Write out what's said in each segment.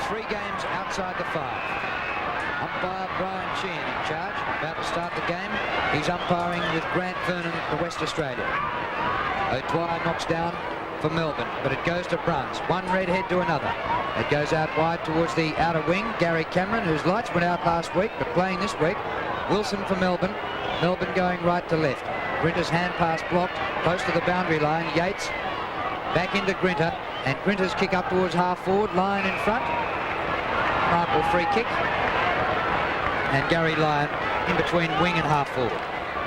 3 games outside the 5. Umpire Brian Sheehan in charge, about to start the game. He's umpiring with Grant Vernon for West Australia. O'Dwyer knocks down for Melbourne, but it goes to Bruns. One redhead to another. It goes out wide towards the outer wing. Gary Cameron, whose lights went out last week, but playing this week. Wilson for Melbourne. Melbourne going right to left. Grinter's hand pass blocked, close to the boundary line. Yates back into Grinter, and Grinter's kick up towards half forward. Lyon in front. Mark will free kick. And Gary Lyon in between wing and half forward.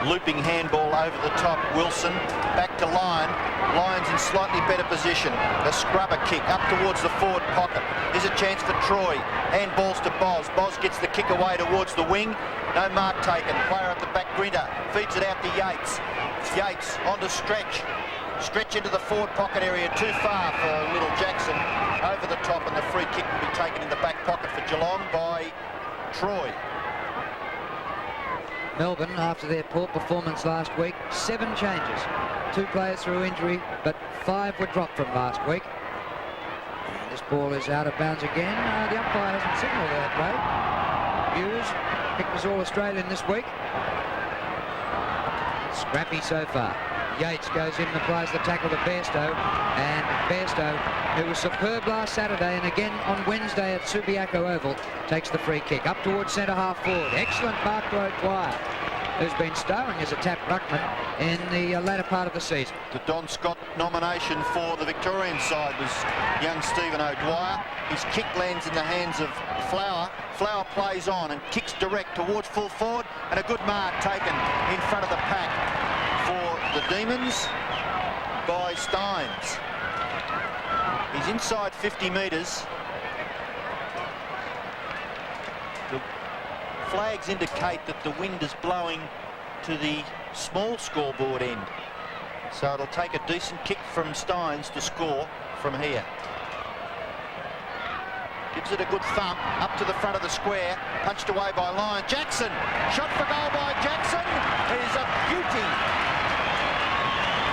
Looping handball over the top. Wilson back to Lyon. Lyon's in slightly better position. The scrubber kick up towards the forward pocket. There's a chance for Troy. Handballs to Boz. Boz gets the kick away towards the wing. No mark taken. Player at the back, Grinter. Feeds it out to Yates. Yates onto Stretch. Stretch into the forward pocket area. Too far for little Jackson. Over the top, and the free kick will be taken in the back pocket for Geelong by Troy. Melbourne, after their poor performance last week, 7 changes. 2 players through injury, but 5 were dropped from last week. And this ball is out of bounds again. The umpire hasn't signalled that, Ray. Hughes, picked as All-Australian this week. Scrappy so far. Yates goes in and applies the tackle to Bairstow, and Bairstow, who was superb last Saturday and again on Wednesday at Subiaco Oval, takes the free kick up towards centre half forward. Excellent mark to O'Dwyer, who's been starring as a tap ruckman in the latter part of the season. The Don Scott nomination for the Victorian side was young Stephen O'Dwyer. His kick lands in the hands of Flower. Flower plays on and kicks direct towards full forward, and a good mark taken in front of the pack for the Demons by Steins. He's inside 50 metres. The flags indicate that the wind is blowing to the small scoreboard end, so it'll take a decent kick from Steins to score from here. Gives it a good thump up to the front of the square, punched away by Lyon. Jackson, shot for goal by Jackson, is a beauty.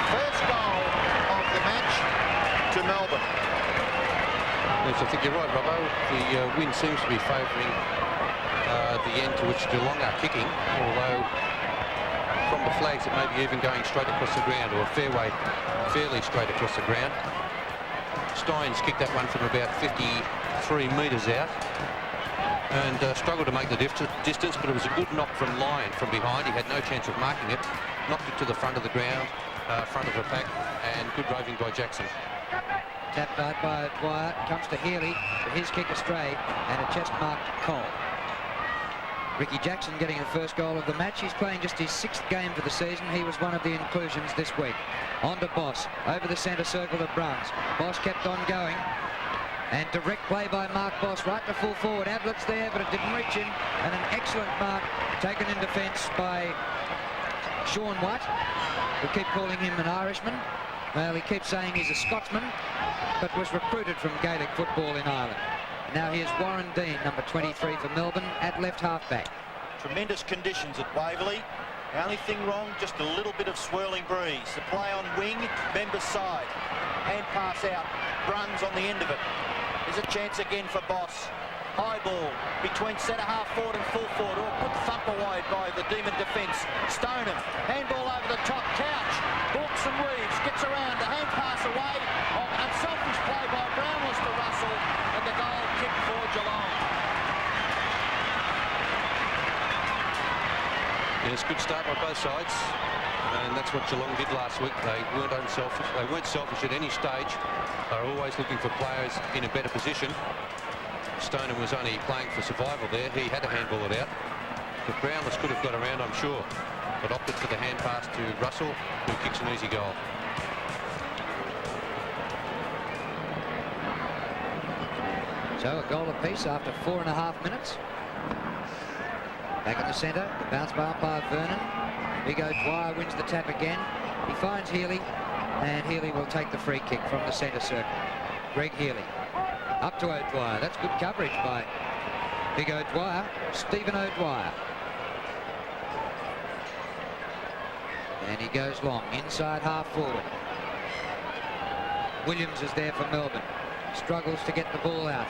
First goal of the match to Melbourne. Yes, I think you're right, Robbo. The wind seems to be favouring the end to which Geelong are kicking, although from the flags it may be even going straight across the ground, or fairly straight across the ground. Steins kicked that one from about 53 metres out and struggled to make the distance, but it was a good knock from Lyon from behind. He had no chance of marking it. Knocked it to the front of the ground, front of the pack, and good roving by Jackson. Tapped out by O'Dwyer, comes to Healy, but his kick astray, and a chest mark to Cole. Ricky Jackson getting the first goal of the match. He's playing just his 6th game for the season. He was one of the inclusions this week. On to Boss, over the centre circle to Bruns. Boss kept on going, and direct play by Mark Boss right to full forward. Ablett there, but it didn't reach him, and an excellent mark taken in defence by Sean White. We keep calling him an Irishman. Well, he keeps saying he's a Scotsman, but was recruited from Gaelic football in Ireland. Now here's Warren Dean, number 23 for Melbourne, at left half-back. Tremendous conditions at Waverley. The only thing wrong, just a little bit of swirling breeze. The play on wing, Member's side. Hand pass out, Bruns on the end of it. There's a chance again for Boss. High ball between centre half forward and full forward. Oh, good thump away by the Demon defence. Stoneham, handball over the top. Couch, walks and weaves, gets around. The hand pass away. Oh, unselfish play by Brownless to Russell, and the goal kick for Geelong. Yes, good start by both sides, and that's what Geelong did last week. They weren't unselfish. They weren't selfish at any stage. They're always looking for players in a better position. Stoneham was only playing for survival there. He had to handball it out. But Brownless could have got around, I'm sure, but opted for the hand pass to Russell, who kicks an easy goal. So a goal apiece after 4.5 minutes. Back in the centre, the bounce by umpire Vernon. Big O'Dwyer wins the tap again. He finds Healy, and Healy will take the free kick from the centre circle. Greg Healy. Up to O'Dwyer. That's good coverage by Big O'Dwyer. Stephen O'Dwyer. And he goes long, inside half forward. Williams is there for Melbourne. Struggles to get the ball out.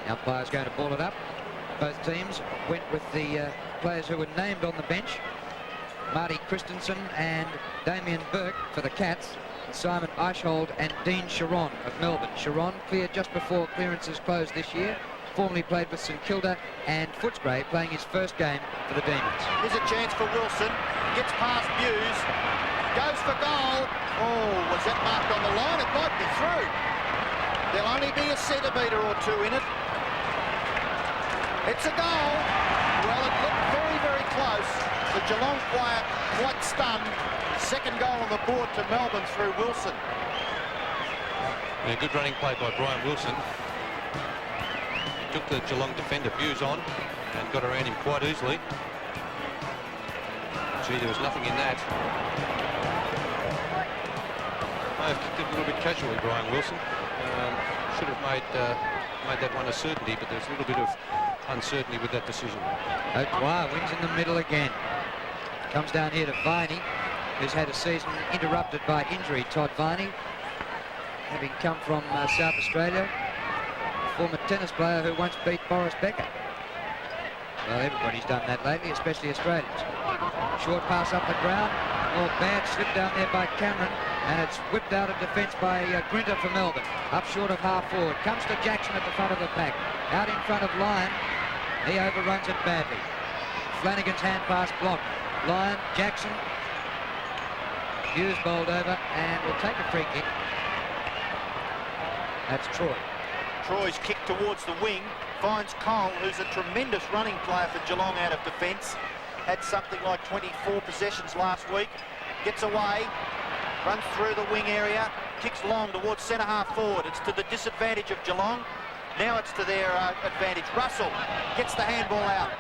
The umpire's going to ball it up. Both teams went with the players who were named on the bench. Marty Christensen and Damien Burke for the Cats. Simon Eichhold and Dean Chiron of Melbourne. Chiron cleared just before clearances closed this year. Formerly played with St Kilda, and Footscray playing his first game for the Demons. Here's a chance for Wilson. Gets past Hughes. Goes for goal. Oh, was that marked on the line? It might be through. There'll only be a centimetre or two in it. It's a goal. Well, it looked very, very close. The Geelong player quite stunned. Second goal on the board to Melbourne through Wilson. Yeah, good running play by Brian Wilson. He took the Geelong defender Hughes on and got around him quite easily. Gee, there was nothing in that. May have kicked it a little bit casually, Brian Wilson. Should have made that one a certainty, but there's a little bit of uncertainty with that decision. O'Dwyer wins in the middle again. Comes down here to Viney, who's had a season interrupted by injury. Todd Viney, having come from South Australia, a former tennis player who once beat Boris Becker. Well, everybody's done that lately, especially Australians. Short pass up the ground. Oh, bad slip down there by Cameron, and it's whipped out of defence by Grinter for Melbourne. Up short of half forward. Comes to Jackson at the front of the pack. Out in front of Lyon. He overruns it badly. Flanagan's hand pass blocked. Lyon, Jackson. Hughes bowled over and will take a free kick. That's Troy. Troy's kick towards the wing. Finds Cole, who's a tremendous running player for Geelong out of defence. Had something like 24 possessions last week. Gets away. Runs through the wing area. Kicks long towards centre half forward. It's to the disadvantage of Geelong. Now it's to their advantage. Russell gets the handball out.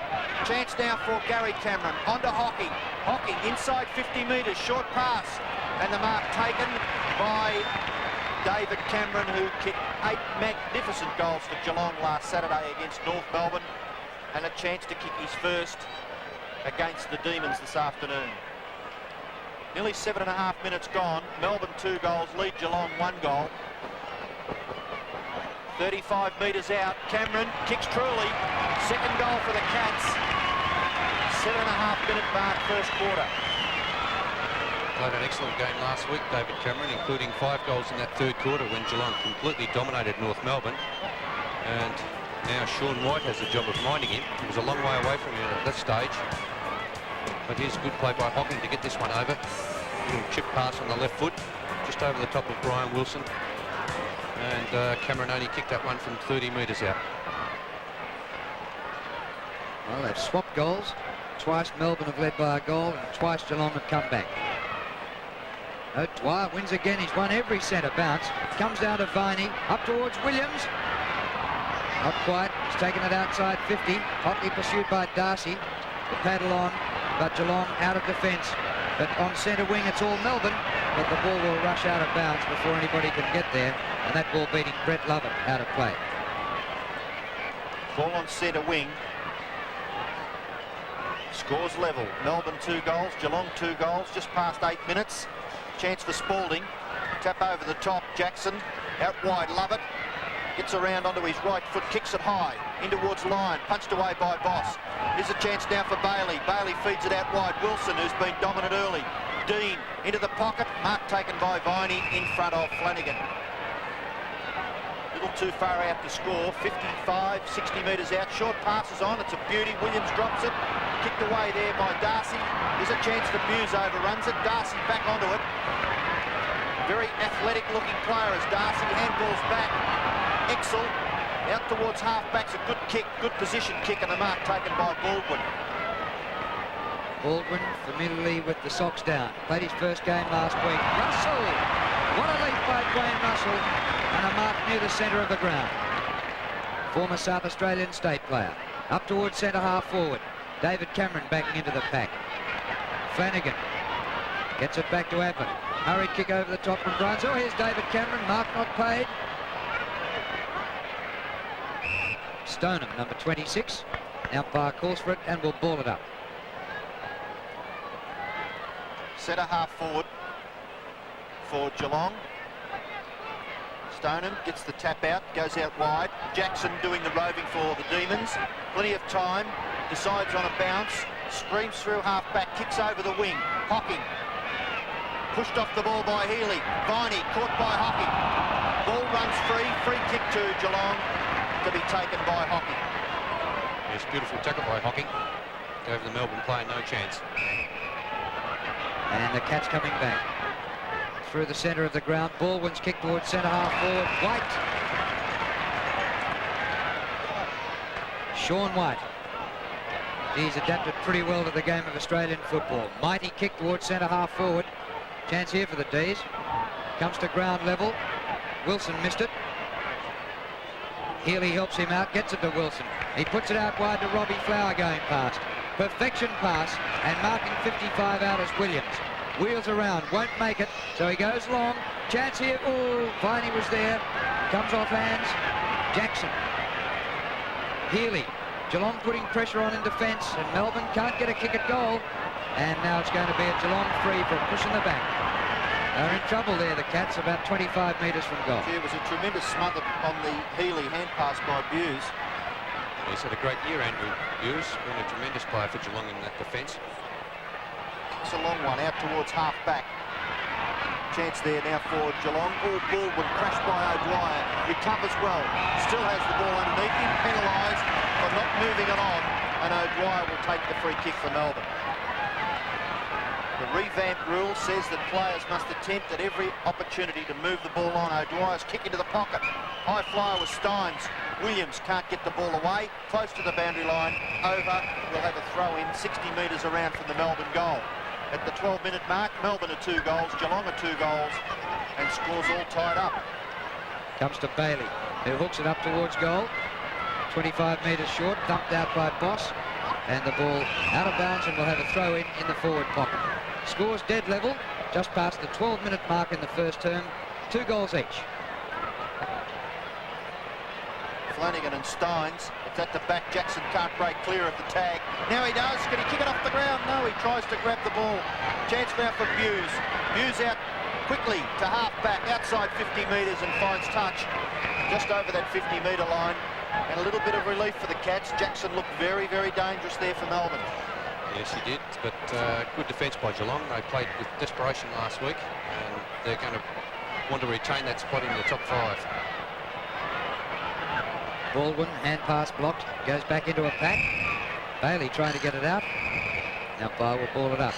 Chance now for Gary Cameron. Onto Hockey. Hockey inside 50 metres. Short pass. And the mark taken by David Cameron, who kicked 8 magnificent goals for Geelong last Saturday against North Melbourne. And a chance to kick his first against the Demons this afternoon. Nearly 7.5 minutes gone. Melbourne 2 goals, lead Geelong 1 goal. 35 metres out. Cameron kicks truly. Second goal for the Cats. 7.5 minute mark, first quarter. Played an excellent game last week, David Cameron, including 5 goals in that third quarter when Geelong completely dominated North Melbourne. And now Sean White has the job of minding him. He was a long way away from him at that stage. But here's a good play by Hocking to get this one over. Little chip pass on the left foot, just over the top of Brian Wilson. And Cameron only kicked that one from 30 metres out. Well, they've swapped goals. Twice Melbourne have led by a goal, and twice Geelong have come back. O'Dwyer wins again. He's won every centre bounce. Comes down to Viney. Up towards Williams. Not quite. He's taken it outside 50. Hotly pursued by Darcy. The paddle on, but Geelong out of defence. But on centre wing, it's all Melbourne. But the ball will rush out of bounds before anybody can get there. And that ball beating Bret Lovett out of play. Ball on centre wing. Scores level. Melbourne 2 goals, Geelong 2 goals, just past 8 minutes. Chance for Spalding. Tap over the top. Jackson out wide. Lovett gets around onto his right foot, kicks it high in towards line, punched away by Boss. Here's a chance now for Bailey. Bailey feeds it out wide. Wilson, who's been dominant early. Dean into the pocket. Mark taken by Viney in front of Flanagan. Little too far out to score. 55, 60 metres out. Short passes on. It's a beauty. Williams drops it. Kicked away there by Darcy. There's a chance for Buse, overruns it. Darcy back onto it. Very athletic looking player as Darcy. Handballs back. Exel out towards half-backs. A good kick, good position kick, and the mark taken by Baldwin. Baldwin familiarly with the socks down. Played his first game last week. Russell! What a leap by Dwayne Russell. And a mark near the centre of the ground. Former South Australian state player. Up towards centre half forward. David Cameron backing into the pack. Flanagan gets it back to Ablett. Hurried kick over the top from Bryant. Oh, here's David Cameron. Mark not paid. Stoneham, number 26. The umpire calls for it and will ball it up. Centre half forward for Geelong. Stoneham gets the tap out, goes out wide. Jackson doing the roving for the Demons. Plenty of time, decides on a bounce, screams through half-back, kicks over the wing. Hocking, pushed off the ball by Healy. Viney caught by Hocking. Ball runs free, free kick to Geelong to be taken by Hocking. Yes, beautiful tackle by Hocking. Gave the Melbourne player no chance. And the Cats coming back. Through the centre of the ground. Baldwin's kick towards centre half forward. White. Sean White. He's adapted pretty well to the game of Australian football. Mighty kick towards centre half forward. Chance here for the D's. Comes to ground level. Wilson missed it. Healy helps him out, gets it to Wilson. He puts it out wide to Robbie Flower going past. Perfection pass, and marking 55 out is Williams. Wheels around, won't make it, so he goes long. Chance here, oh, Viney was there. Comes off hands. Jackson. Healy. Geelong putting pressure on in defence, and Melbourne can't get a kick at goal. And now it's going to be a Geelong free for a push in the back. They're in trouble there, the Cats, about 25 metres from goal. It was a tremendous smother on the Healy hand pass by Buse. He's had a great year, Andrew Buse. Been a tremendous player for Geelong in that defence. It's a long one out towards half-back. Chance there now for Geelong. All Baldwin crashed by O'Dwyer. Recovers well. Still has the ball underneath him. Penalised for not moving it on. And O'Dwyer will take the free kick for Melbourne. The revamped rule says that players must attempt at every opportunity to move the ball on. O'Dwyer's kick into the pocket. High flyer with Steins. Williams can't get the ball away. Close to the boundary line. Over. We'll have a throw in 60 metres around from the Melbourne goal. At the 12-minute mark, Melbourne are 2 goals, Geelong are 2 goals, and scores all tied up. Comes to Bailey, who hooks it up towards goal. 25 metres short, thumped out by Boss, and the ball out of bounds, and we'll have a throw in the forward pocket. Scores dead level, just past the 12-minute mark in the first term, 2 goals each. Flanagan and Steins. It's at the back. Jackson can't break clear of the tag. Now he does. Can he kick it off the ground? No, he tries to grab the ball. Chance now for Buse. Buse out quickly to half-back, outside 50 metres and finds touch just over that 50-metre line. And a little bit of relief for the Cats. Jackson looked very, very dangerous there for Melbourne. Yes, he did, but good defence by Geelong. They played with desperation last week, and they're going to want to retain that spot in the top 5. Baldwin, hand pass blocked, goes back into a pack. Bailey trying to get it out. Umpire will ball it up.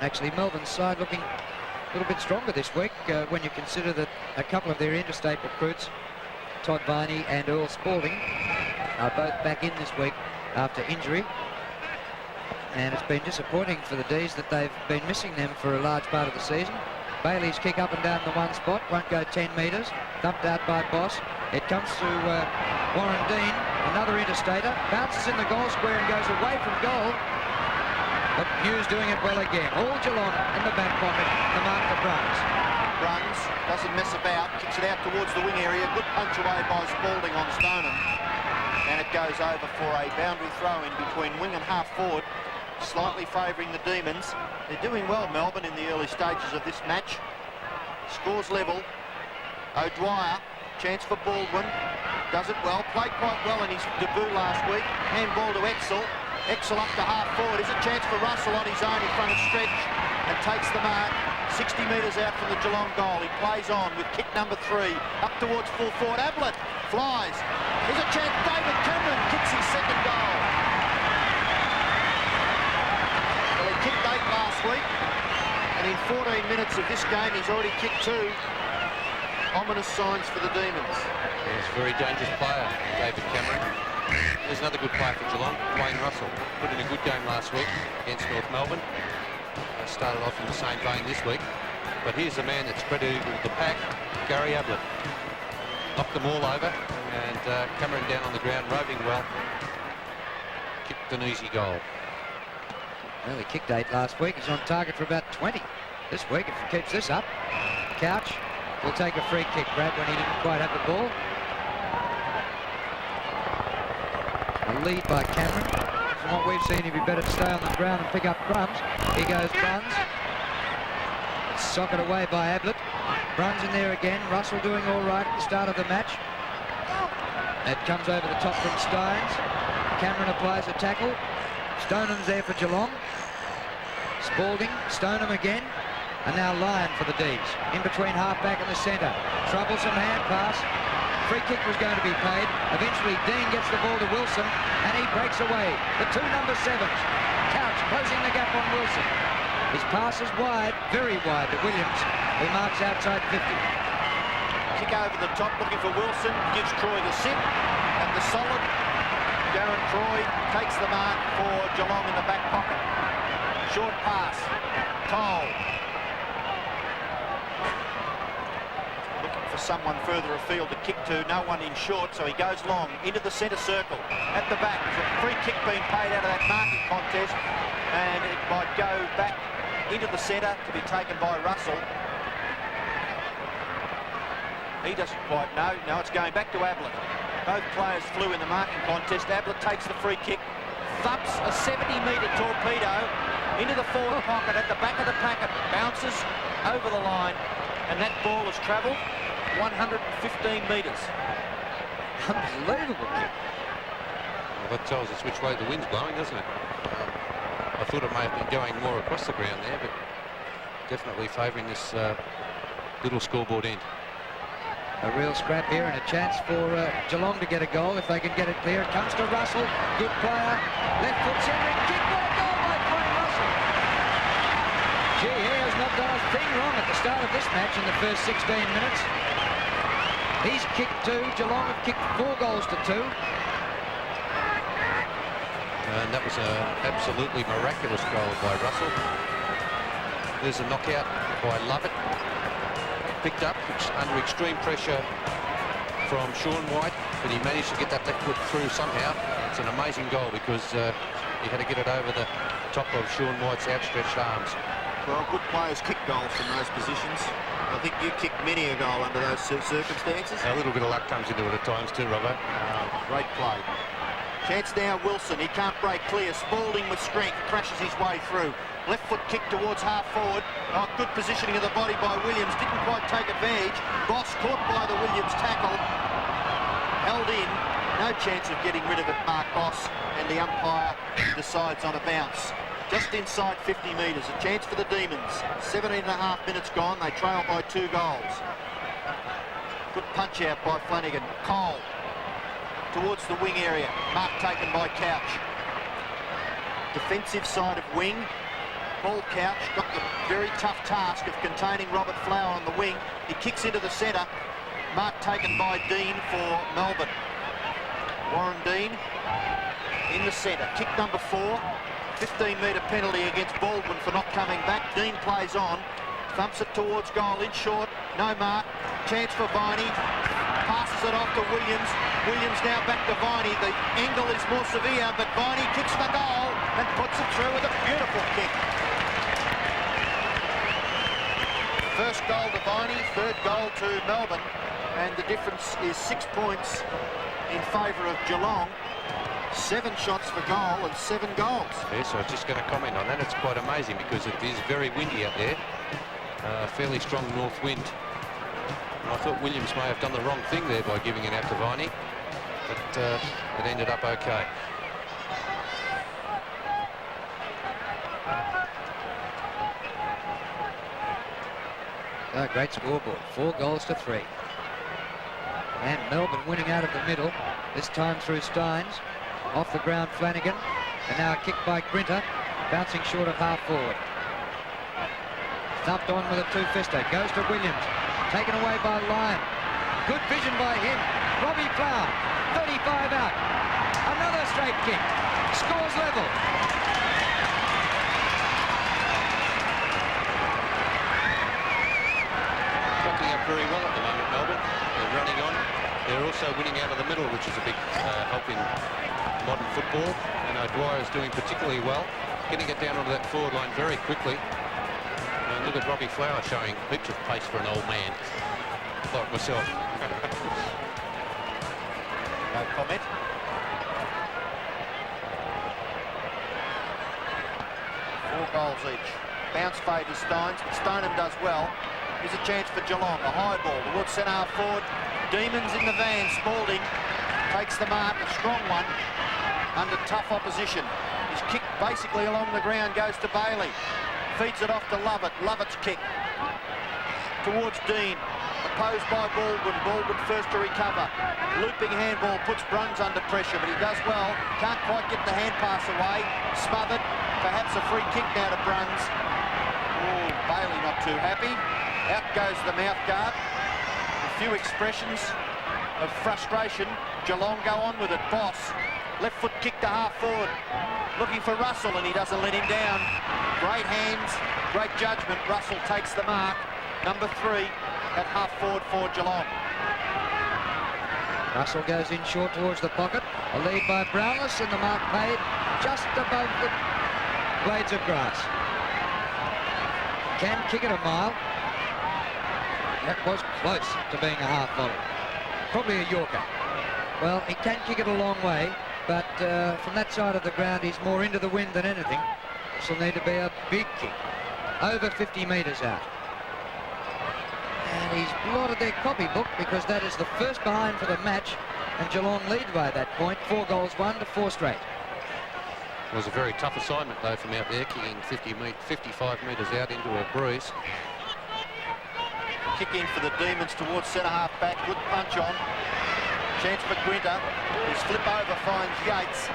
Actually, Melbourne's side looking a little bit stronger this week when you consider that a couple of their interstate recruits, Todd Viney and Earl Spalding, are both back in this week after injury. And it's been disappointing for the D's that they've been missing them for a large part of the season. Bailey's kick up and down the one spot, won't go 10 metres, thumped out by Boss. It comes to Warren Dean, another interstater, bounces in the goal square and goes away from goal. But Hughes doing it well again. All Geelong in the back pocket, the mark for Bruns. Bruns doesn't mess about, kicks it out towards the wing area. Good punch away by Spalding on Stoneham. And it goes over for a boundary throw in between wing and half forward, slightly favouring the Demons. They're doing well, Melbourne, in the early stages of this match. Scores level. O'Dwyer, chance for Baldwin, does it well, played quite well in his debut last week. Handball to Exel. Exel up to half forward. Is a chance for Russell on his own in front of Stretch and takes the mark 60 metres out from the Geelong goal. He plays on with kick number 3 up towards full forward. Ablett flies. There's a chance. David Cameron kicks his second goal. Well, he kicked 8 last week, and in 14 minutes of this game he's already kicked 2. Ominous signs for the Demons. He's a very dangerous player, David Cameron. There's another good player for Geelong, Wayne Russell. Put in a good game last week against North Melbourne. Started off in the same vein this week. But here's a man that's spread eagle the pack, Gary Ablett. Knocked them all over, and Cameron down on the ground, roving well. Kicked an easy goal. Well, he kicked 8 last week. He's on target for about 20 this week if he keeps this up. Couch will take a free kick, Brad, when he didn't quite have the ball. A lead by Cameron. From what we've seen, he'd be better to stay on the ground and pick up crumbs. Here goes Bruns. socket away by Ablett. Bruns in there again. Russell doing all right at the start of the match. It comes over the top from Steins. Cameron applies a tackle. Stoneham's there for Geelong. Spalding, Stoneham again. And now Lyon for the D's. In between half-back and the centre. Troublesome hand pass. Free kick was going to be paid. Eventually Dean gets the ball to Wilson and he breaks away. The two number 7s. Couch closing the gap on Wilson. His pass is wide, very wide to Williams, who marks outside 50. Kick over the top looking for Wilson. Gives Troy the sit. And the solid Darren Troy takes the mark for Geelong in the back pocket. Short pass. Todd. Looking for someone further afield to kick to. No one in short, so he goes long into the centre circle. At the back, there's a free kick being paid out of that marking contest, and it might go back into the centre to be taken by Russell. He doesn't quite know. No, it's going back to Ablett. Both players flew in the marking contest. Ablett takes the free kick, thumps a 70-metre torpedo into the forward pocket at the back of the packet, bounces over the line, and that ball has travelled 115 metres. Unbelievable kick. Well, that tells us which way the wind's blowing, doesn't it? I thought it may have been going more across the ground there, but definitely favouring this little scoreboard end. A real scrap here and a chance for Geelong to get a goal if they can get it clear. It comes to Russell. Good player. Left foot centering kick. What a goal by Craig Russell. Gee, he has not done a thing wrong at the start of this match in the first 16 minutes. He's kicked 2. Geelong have kicked 4 goals to 2. And that was an absolutely miraculous goal by Russell. There's a knockout by Lovett. Picked up under extreme pressure from Sean White, but he managed to get that left foot through somehow. It's an amazing goal because he had to get it over the top of Sean White's outstretched arms. Well, good players kick goals from those positions. I think you kicked many a goal under those circumstances. A little bit of luck comes into it at times too, Robbo. Great play. Chance now, Wilson. He can't break clear. Spalding with strength crashes his way through. Left foot kick towards half forward. Oh, good positioning of the body by Williams. Didn't quite take advantage. Boss caught by the Williams tackle. Held in. No chance of getting rid of it, Mark Boss. And the umpire decides on a bounce. Just inside 50 metres. A chance for the Demons. 17 and a half minutes gone. They trail by 2 goals. Good punch out by Flanagan. Cole towards the wing area. Mark taken by Couch. Defensive side of wing. Paul Couch got the very tough task of containing Robert Flower on the wing. He kicks into the centre. Mark taken by Dean for Melbourne. Warren Dean in the centre. Kick number 4. 15-metre penalty against Baldwin for not coming back. Dean plays on. Thumps it towards goal in short. No mark. Chance for Viney. Passes it off to Williams. Williams now back to Viney. The angle is more severe, but Viney kicks the goal and puts it through with a beautiful kick. First goal to Viney, third goal to Melbourne, and the difference is 6 points in favour of Geelong. 7 shots for goal and 7 goals. Yeah, so I was just going to comment on that. It's quite amazing because it is very windy out there. Fairly strong north wind. And I thought Williams may have done the wrong thing there by giving it out to Viney, but it ended up okay. Oh, great scoreboard. 4 goals to 3. And Melbourne winning out of the middle, this time through Steins. Off the ground, Flanagan. And now a kick by Grinter, bouncing short of half forward. Thumped on with a 2-fister. Goes to Williams. Taken away by Lyon. Good vision by him. Robbie Flower. 35 out. Another straight kick. Scores level. Clocking up very well at the moment, Melbourne. They're running on. They're also winning out of the middle, which is a big help in modern football. And Dwyer's doing particularly well, getting it down onto that forward line very quickly. And look at Robbie Flower showing heaps of pace for an old man, like myself. No comment. Four goals each. Bounce favours Steins, but Stoneham does well. Here's a chance for Geelong. A high ball towards centre half forward. Demons in the van. Spalding takes the mark, a strong one, under tough opposition. His kick basically along the ground goes to Bailey. Feeds it off to Lovett. Lovett's kick towards Dean. Opposed by Baldwin. Baldwin first to recover. Looping handball puts Bruns under pressure, but he does well. Can't quite get the hand pass away. Smothered. Perhaps a free kick now to Bruns. Oh, Bailey not too happy. Out goes the mouth guard. A few expressions of frustration. Geelong go on with it. Boss. Left foot kick to half forward. Looking for Russell, and he doesn't let him down. Great hands, great judgment. Russell takes the mark. Number 3 at half forward for Geelong. Russell goes in short towards the pocket. A lead by Brownless, and the mark made just above the blades of grass. Can kick it a mile. That was close to being a half volley. Probably a Yorker. Well, he can kick it a long way, but from that side of the ground, he's more into the wind than anything. This will need to be a big kick. Over 50 metres out. And he's blotted their copybook because that is the first behind for the match, and Geelong lead by that point, 4 goals, 1 to 4 straight. It was a very tough assignment, though, from out there, kicking 55 metres out into a breeze. Kick in for the Demons towards centre half back. Good punch on. Chance for Grinter. His flip over finds Yates.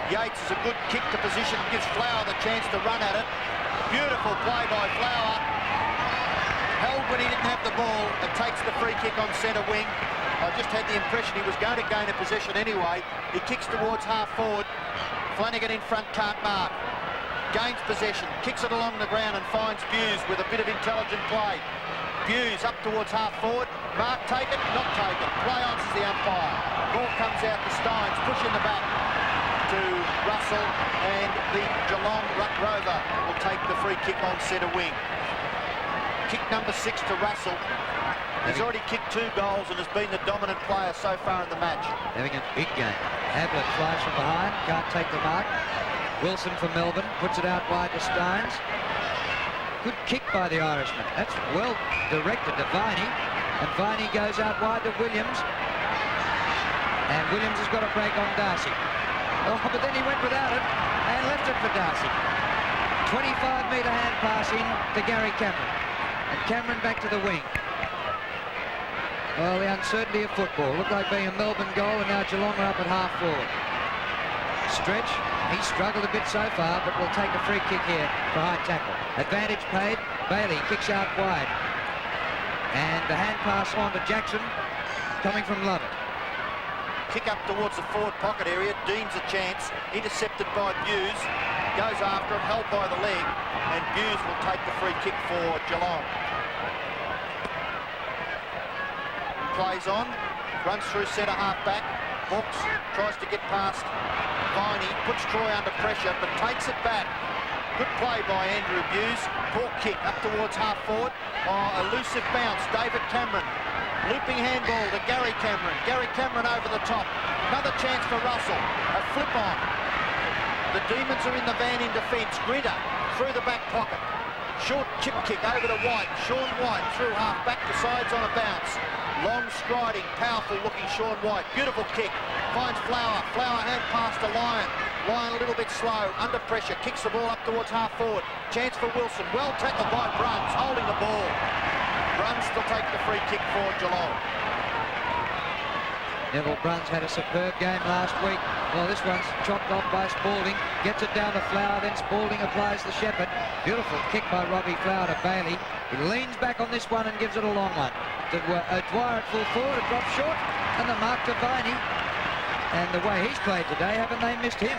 Yates is a good kick to position. Gives Flower the chance to run at it. Beautiful play by Flower. Held when he didn't have the ball and takes the free kick on centre wing. I just had the impression he was going to gain a possession anyway. He kicks towards half forward. Flanagan in front can't mark. Gains possession. Kicks it along the ground and finds Buse with a bit of intelligent play. Buse up towards half forward. Mark taken, not taken. Play answers the umpire. Ball comes out to Steins. Push in the back to Russell, and the Geelong Ruck Rover will take the free kick on centre wing. Kick number 6 to Russell. He's already kicked 2 goals and has been the dominant player so far in the match. Having a big game. Ablett flies from behind, can't take the mark. Wilson for Melbourne, puts it out wide to Steins. Good kick by the Irishman. That's well directed to Viney. And Viney goes out wide to Williams. And Williams has got a break on Darcy. Oh, but then he went without it and left it for Darcy. 25-metre hand pass in to Gary Cameron. And Cameron back to the wing. Well, the uncertainty of football. Looked like being a Melbourne goal, and now Geelong are up at half forward. Stretch. He struggled a bit so far, but will take a free kick here for high tackle. Advantage paid. Bailey kicks out wide. And the hand pass on to Jackson, coming from Lovett. Kick up towards the forward pocket area. Dean's a chance. Intercepted by Buse. Goes after him, held by the leg. And Buse will take the free kick for Geelong. Plays on. Runs through centre half back. Hawks tries to get past Viney. Puts Troy under pressure, but takes it back. Good play by Andrew Buse. Poor kick up towards half forward. Oh, elusive bounce. David Cameron. Looping handball to Gary Cameron. Gary Cameron over the top. Another chance for Russell. A flip on. The Demons are in the van in defence. Grinter through the back pocket. Short chip kick over to White. Sean White through half back to sides on a bounce. Long striding, powerful looking Sean White. Beautiful kick. Finds Flower. Flower hand pass to Lyon. Lyon a little bit slow. Under pressure. Kicks the ball up towards half forward. Chance for Wilson. Well tackled by Bruns. Holding the ball. Bruns will take the free kick for Geelong. Neville Bruns had a superb game last week. Well, this one's chopped off by Spalding. Gets it down to Flower, then Spalding applies the shepherd. Beautiful kick by Robbie Flower to Bailey. He leans back on this one and gives it a long one. To Dwyer at full forward, it drops short, and the mark to Viney. And the way he's played today, haven't they missed him?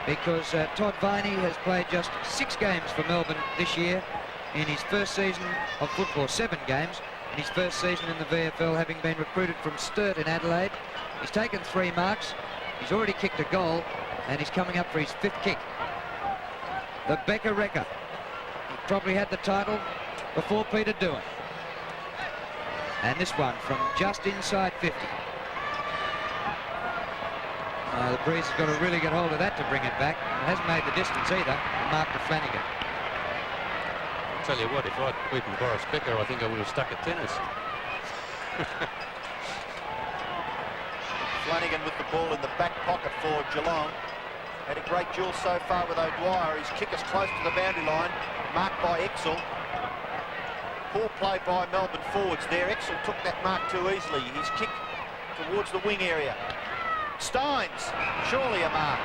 Because Todd Viney has played just 6 games for Melbourne this year in his first season of football, 7 games. In his first season in the VFL, having been recruited from Sturt in Adelaide. He's taken 3 marks. He's already kicked a goal, and he's coming up for his 5th kick. The Becker Wrecker. He probably had the title before Peter Doohan. And this one from just inside 50. The breeze has got to really get hold of that to bring it back. It hasn't made the distance either. Mark to Flanagan. tell you what, if I'd beaten Boris Becker, I think I would have stuck at tennis. Flanagan with the ball in the back pocket for Geelong. Had a great duel so far with O'Dwyer. His kick is close to the boundary line, marked by Exel. Poor play by Melbourne forwards there. Exel took that mark too easily. His kick towards the wing area. Steins, surely a mark.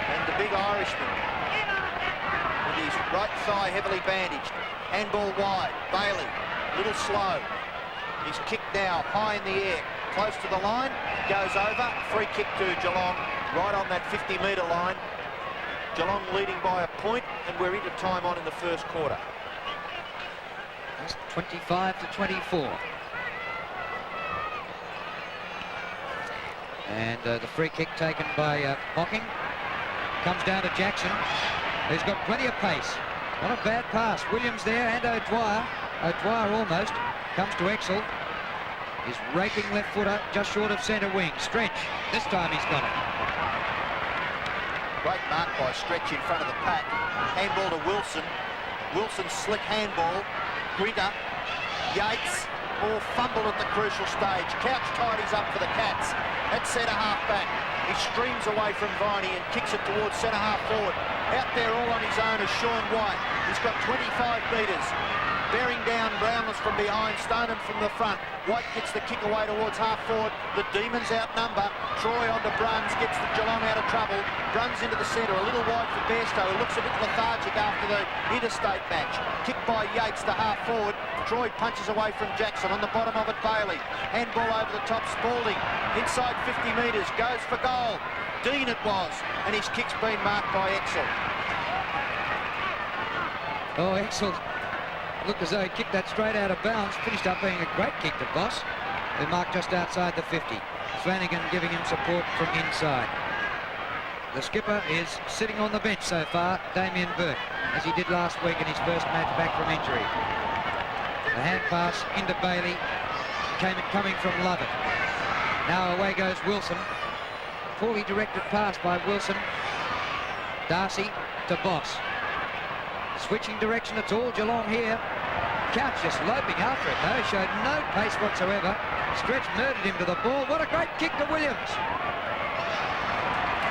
And the big Irishman with his right thigh heavily bandaged. Handball wide. Bailey, little slow. His kick now high in the air, close to the line, goes over. Free kick to Geelong, right on that 50-metre line. Geelong leading by a point, and we're into time on in the first quarter. That's 25-24. And the free kick taken by Hocking. Comes down to Jackson, who's got plenty of pace. Not a bad pass. Williams there and O'Dwyer. O'Dwyer almost. Comes to Exel. His raking left footer just short of centre wing. Stretch. This time he's got it. Great mark by Stretch in front of the pack. Handball to Wilson. Wilson slick handball. Grinter. Yates. All fumble at the crucial stage. Couch tidies up for the Cats. At centre half back. He streams away from Viney and kicks it towards centre half forward. Out there all on his own is Sean White. He's got 25 metres. Bearing down Brownless from behind, Stoneham from the front. White gets the kick away towards half forward. The Demons outnumber. Troy onto Bruns, gets the Geelong out of trouble. Bruns into the centre, a little wide for Bairstow, who looks a bit lethargic after the interstate match. Kick by Yates to half forward. Troy punches away from Jackson. On the bottom of it, Bailey. Handball over the top, Spalding. Inside 50 metres, goes for goal. Dean it was, and his kick's been marked by Exel. Oh, Exel looked as though he kicked that straight out of bounds. Finished up being a great kick to Boss, who marked just outside the 50. Flanagan giving him support from inside. The skipper is sitting on the bench so far, Damien Burke, as he did last week in his first match back from injury. The hand pass into Bailey, coming from Lovett. Now away goes Wilson. Poorly directed pass by Wilson. Darcy to Boss. Switching direction, it's all Geelong here. Couch just loping after it though, showed no pace whatsoever. Stretch murdered him to the ball. What a great kick to Williams.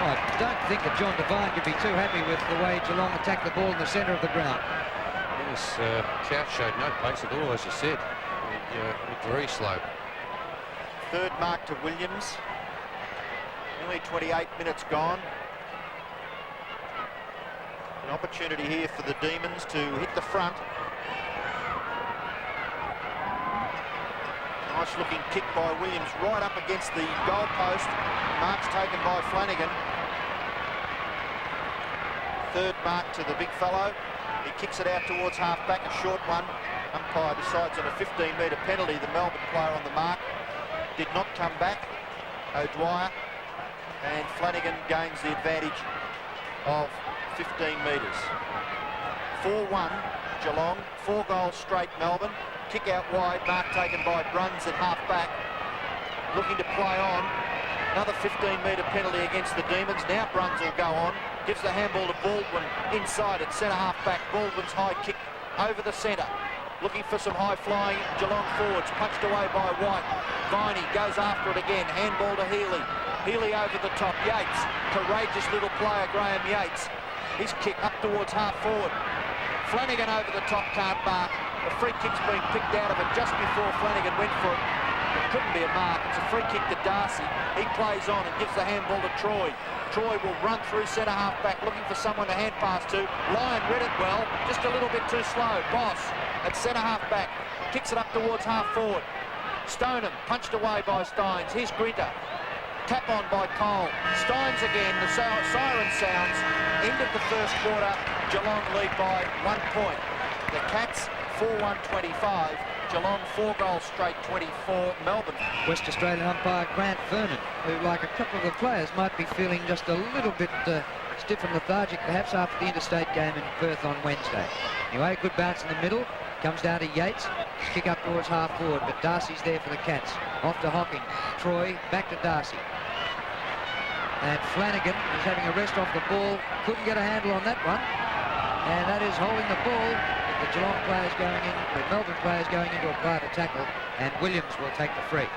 I don't think that John Devine could be too happy with the way Geelong attacked the ball in the centre of the ground. Yes, Couch showed no pace at all, as you said. He looked very slow. Third mark to Williams. Nearly 28 minutes gone. An opportunity here for the Demons to hit the front. Nice looking kick by Williams right up against the goal post. Marks taken by Flanagan. Third mark to the big fellow. He kicks it out towards half back, a short one. Umpire decides on a 15-metre penalty. The Melbourne player on the mark did not come back. O'Dwyer, and Flanagan gains the advantage of 15 metres. 4-1 Geelong, 4 goals straight Melbourne. Kick out wide, mark taken by Bruns at half back. Looking to play on. Another 15-metre penalty against the Demons. Now Bruns will go on. Gives the handball to Baldwin inside at centre half back. Baldwin's high kick over the centre. Looking for some high flying Geelong forwards. Punched away by White. Viney goes after it again. Handball to Healy. Healy over the top. Yates. Courageous little player, Graham Yates. His kick up towards half forward. Flanagan over the top, can't mark. The free kick's been picked out of it just before Flanagan went for it. It couldn't be a mark. It's a free kick to Darcy. He plays on and gives the handball to Troy. Troy will run through centre half back looking for someone to hand pass to. Lyon read it well, just a little bit too slow. Boss at centre half back, kicks it up towards half forward. Stoneham punched away by Steins. Here's Grinter. Tap on by Cole. Steins again. The siren sounds. End of the first quarter. Geelong lead by 1 point. The Cats 4-1-25. Geelong 4 goals straight, 24 Melbourne. West Australian umpire Grant Vernon, who, like a couple of the players, might be feeling just a little bit stiff and lethargic, perhaps after the interstate game in Perth on Wednesday. Anyway, good bounce in the middle. Comes down to Yates. Kick up towards half forward, but Darcy's there for the Cats. Off to Hocking. Troy, back to Darcy. And Flanagan is having a rest off the ball. Couldn't get a handle on that one. and that is holding the ball. The Geelong players going in, the Melbourne players going into a player to tackle, and Williams will take the free.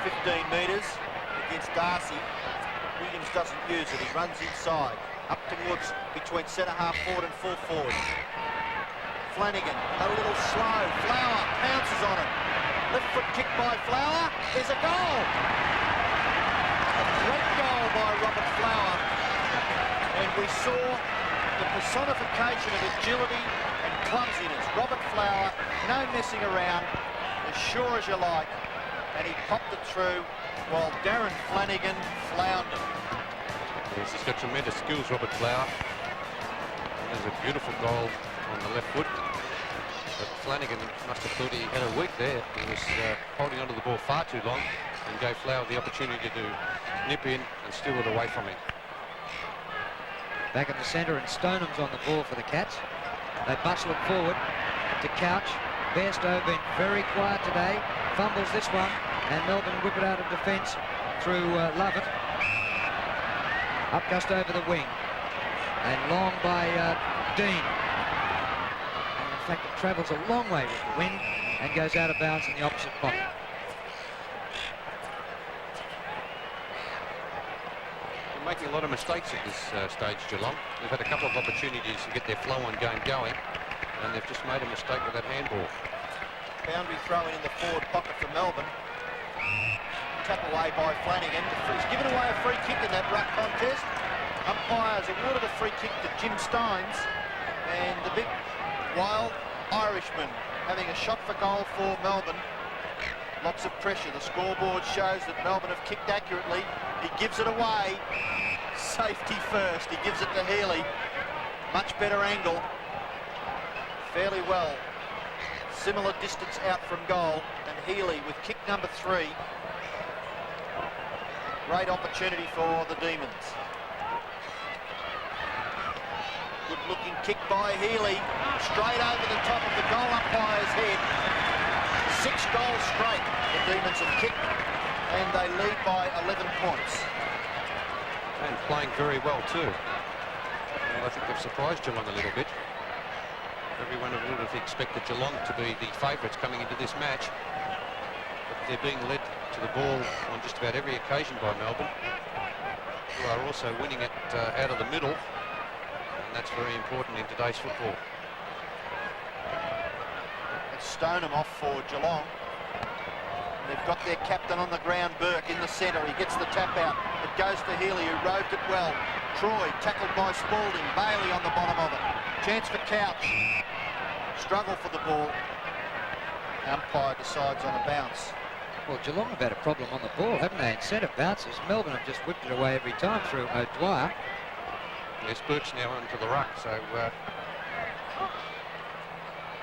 15 metres against Darcy. Williams doesn't use it. He runs inside, up towards between centre-half forward and full forward. Flanagan, a little slow. Flower pounces on it. Left foot kick by Flower. There's a goal. A great goal by Robert Flower. And we saw the personification of agility and clumsiness. Robert Flower, no messing around, as sure as you like. And he popped it through while Darren Flanagan floundered. Yes, he's got tremendous skills, Robert Flower. And there's a beautiful goal on the left foot. But Flanagan must have thought he had a week there. He was holding onto the ball far too long and gave Flower the opportunity to nip in and steal it away from him. Back in the centre, and Stoneham's on the ball for the Cats. They bustle it forward to Couch. Bairstow been very quiet today. Fumbles this one, and Melbourne whip it out of defence through Lovett. Up just over the wing, and long by Dean. And in fact, it travels a long way with the wind and goes out of bounds in the opposite pocket. They're making a lot of mistakes at this stage, Geelong. They've had a couple of opportunities to get their flow-on game going, and they've just made a mistake with that handball. Boundary throw-in the forward pocket for Melbourne. Tap away by Flanagan. He's given away a free kick in that ruck contest. Umpires awarded a free kick to Jim Steins, and the big wild Irishman having a shot for goal for Melbourne. Lots of pressure. The scoreboard shows that Melbourne have kicked accurately. He gives it away. Safety first. He gives it to Healy. Much better angle. Fairly well. Similar distance out from goal, and Healy with kick number 3. Great opportunity for the Demons. Good looking kick by Healy, straight over the top of the goal umpire's head. 6 goals straight the Demons have kicked, and they lead by 11 points. And playing very well too. And I think they've surprised Geelong a little bit. Everyone would have expected Geelong to be the favourites coming into this match. But they're being led to the ball on just about every occasion by Melbourne, who are also winning it out of the middle. And that's very important in today's football. It's Stoneham off for Geelong. They've got their captain on the ground, Burke, in the centre. He gets the tap out. It goes to Healy, who roved it well. Troy, tackled by Spalding. Bailey on the bottom of it. Chance for Couch. Struggle for the ball. Umpire decides on a bounce. Well, Geelong have had a problem on the ball, haven't they? In centre bounces. Melbourne have just whipped it away every time through O'Dwyer. Yes, Burke's now onto the ruck, so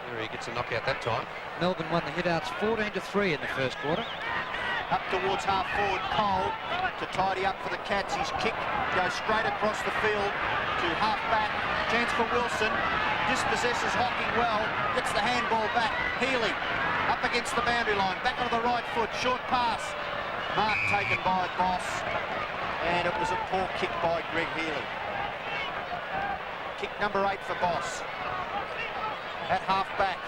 there he gets a knockout that time. Melbourne won the hit-outs 14-3 in the first quarter. Up towards half forward, Cole to tidy up for the Cats. His kick goes straight across the field to half back. Chance for Wilson. Dispossesses Hocking well. Gets the handball back. Healy up against the boundary line. Back onto the right foot. Short pass. Mark taken by Boss. And it was a poor kick by Greg Healy. Kick number 8 for Boss. At half back.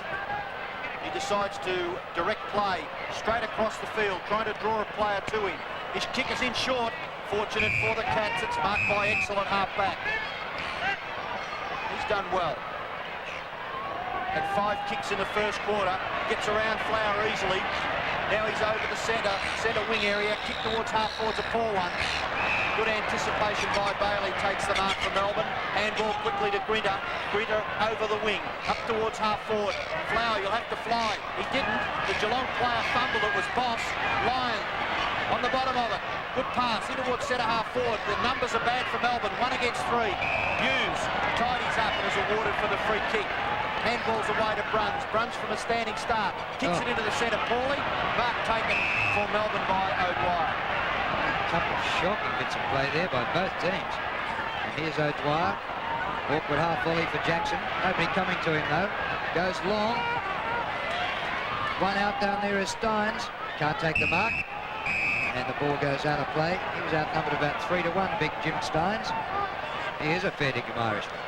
He decides to direct play straight across the field, trying to draw a player to him. His kick is in short. Fortunate for the Cats, it's marked by excellent half-back. He's done well. Had 5 kicks in the first quarter. Gets around Flower easily. Now he's over the centre wing area. Kick towards half-forward's a poor one. Good anticipation by Bailey, takes the mark for Melbourne. Handball quickly to Grinter. Grinter over the wing, up towards half-forward. Flower, you'll have to fly. He didn't. The Geelong player fumbled. It was Boss. Lyon on the bottom of it. Good pass in towards centre half-forward. The numbers are bad for Melbourne. 1 against 3. Hughes tidies up and is awarded for the free kick. Handballs away to Bruns. Bruns from a standing start. Kicks it into the centre poorly. Mark taken for Melbourne by O'Dwyer. A couple of shocking bits of play there by both teams. And here's O'Dwyer. Awkward half volley for Jackson. Nobody coming to him though. Goes long. One out down there is Steins. Can't take the mark. And the ball goes out of play. He was outnumbered about 3-1, big Jim Steins. He is a fair dinkum Irishman.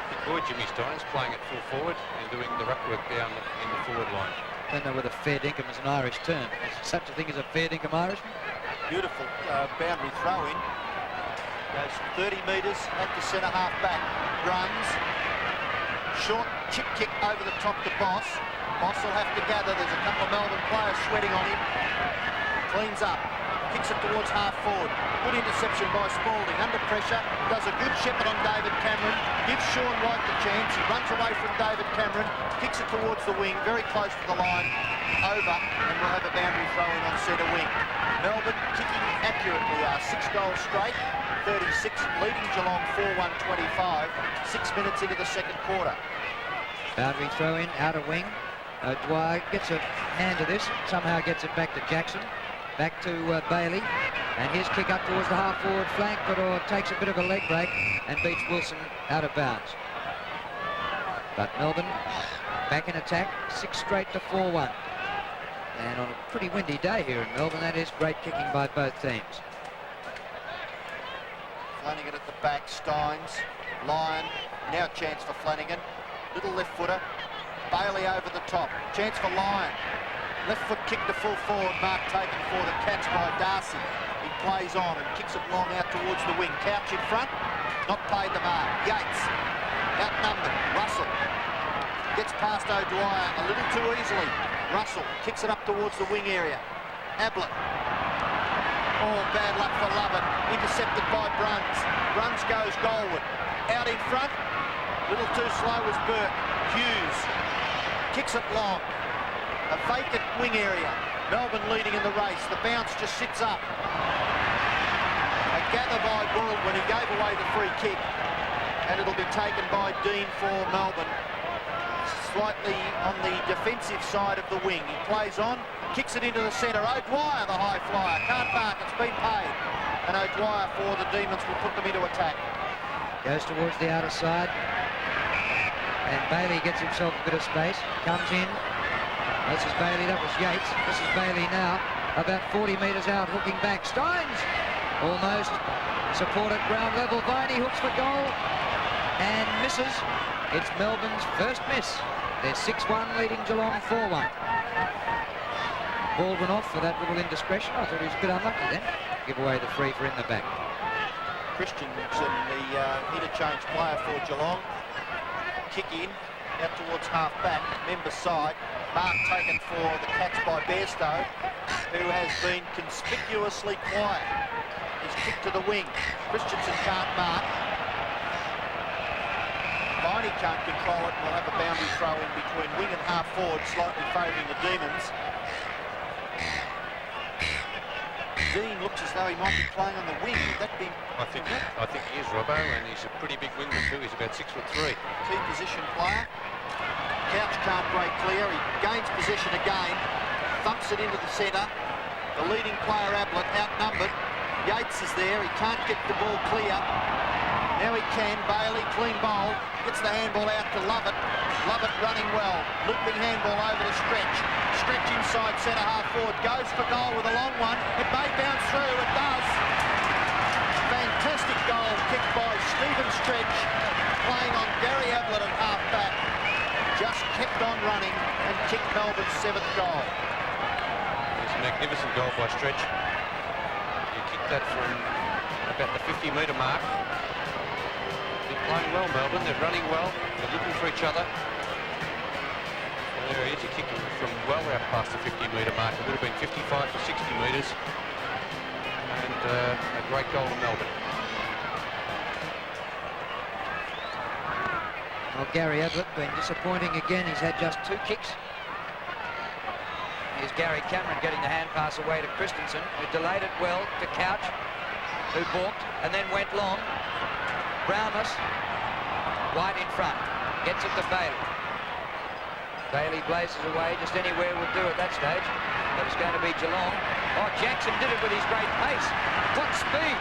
Big boy Jimmy Steins playing at full forward and doing the ruck work down in the forward line. I don't know whether fair dinkum is an Irish term. Is such a thing as a fair dinkum Irishman? Beautiful boundary throw in. Goes 30 metres back to centre half back. Runs. Short chip kick over the top to Boss. Boss will have to gather. There's a couple of Melbourne players sweating on him. Cleans up. Kicks it towards half forward. Good interception by Spalding. Under pressure. Does a good shepherd on David Cameron. Gives Sean White the chance. He runs away from David Cameron. Kicks it towards the wing. Very close to the line. Over. And we'll have a boundary throw in on centre wing. Melbourne kicking accurately. 6 goals straight. 36 leading Geelong 4-1-25. 6 minutes into the second quarter. Boundary throw in, outer wing. Dwyer gets a hand to this. Somehow gets it back to Jackson. Back to Bailey, and his kick up towards the half-forward flank, but takes a bit of a leg break and beats Wilson out of bounds. But Melbourne back in attack, 6 straight to 4-1. And on a pretty windy day here in Melbourne, that is great kicking by both teams. Flanagan at the back, Steins, Lyon, now chance for Flanagan. Little left footer, Bailey over the top, chance for Lyon. Left foot kick to full forward, mark taken for the catch by Darcy. He plays on and kicks it long out towards the wing. Couch in front, not paid the mark. Yates, outnumbered. Russell gets past O'Dwyer a little too easily. Russell kicks it up towards the wing area. Ablett. Oh, bad luck for Lovett. Intercepted by Bruns. Bruns goes goalward. Out in front, little too slow was Burt. Hughes kicks it long. A vacant wing area. Melbourne leading in the race. The bounce just sits up. A gather by Baldwin. He gave away the free kick. And it'll be taken by Dean for Melbourne. Slightly on the defensive side of the wing. He plays on. Kicks it into the centre. O'Dwyer, the high flyer. Can't mark. It's been paid. And O'Dwyer for the Demons will put them into attack. Goes towards the outer side. And Bailey gets himself a bit of space. Comes in. This is Bailey, that was Yates. This is Bailey now, about 40 metres out, hooking back. Steins almost support at ground level. Viney hooks for goal and misses. It's Melbourne's first miss. They're 6-1 leading Geelong 4-1. Baldwin off for that little indiscretion. I thought he was a bit unlucky then. Give away the free for in the back. Christensen, the interchange player for Geelong. Kick in, out towards half back, member side. Mark taken for the catch by Bairstow, who has been conspicuously quiet. He's kicked to the wing. Christensen can't mark. Viney can't control it. We'll have a boundary throw in between wing and half forward, slightly favouring the Demons. Dean looks as though he might be playing on the wing. Would that be? I think he is, Robbo, and he's a pretty big wingman too. He's about 6'3". Key position player. Couch can't break clear. He gains possession again. Thumps it into the centre. The leading player, Ablett, outnumbered. Yates is there. He can't get the ball clear. Now he can. Bailey, clean bowl. Gets the handball out to Lovett. Lovett running well. Looping handball over the Stretch. Stretch inside centre half forward. Goes for goal with a long one. It may bounce through. It does. Fantastic goal kicked by Stephen Stretch. Playing on Gary Ablett at half back. Just kept on running and kicked Melbourne's 7th goal. It's a magnificent goal by Stretch. He kicked that from about the 50-metre mark. They're playing well, Melbourne. They're running well. They're looking for each other. And there he is. He kicked from well out past the 50-metre mark. It would have been 55 to 60 metres. And a great goal to Melbourne. Well, Gary Ablett been disappointing again. He's had just 2 kicks. Here's Gary Cameron getting the hand pass away to Christensen, who delayed it well to Couch, who balked and then went long. Brownless, White in front, gets it to Bailey. Bailey blazes away, just anywhere will do at that stage. But it's going to be Geelong. Oh, Jackson did it with his great pace. What speed!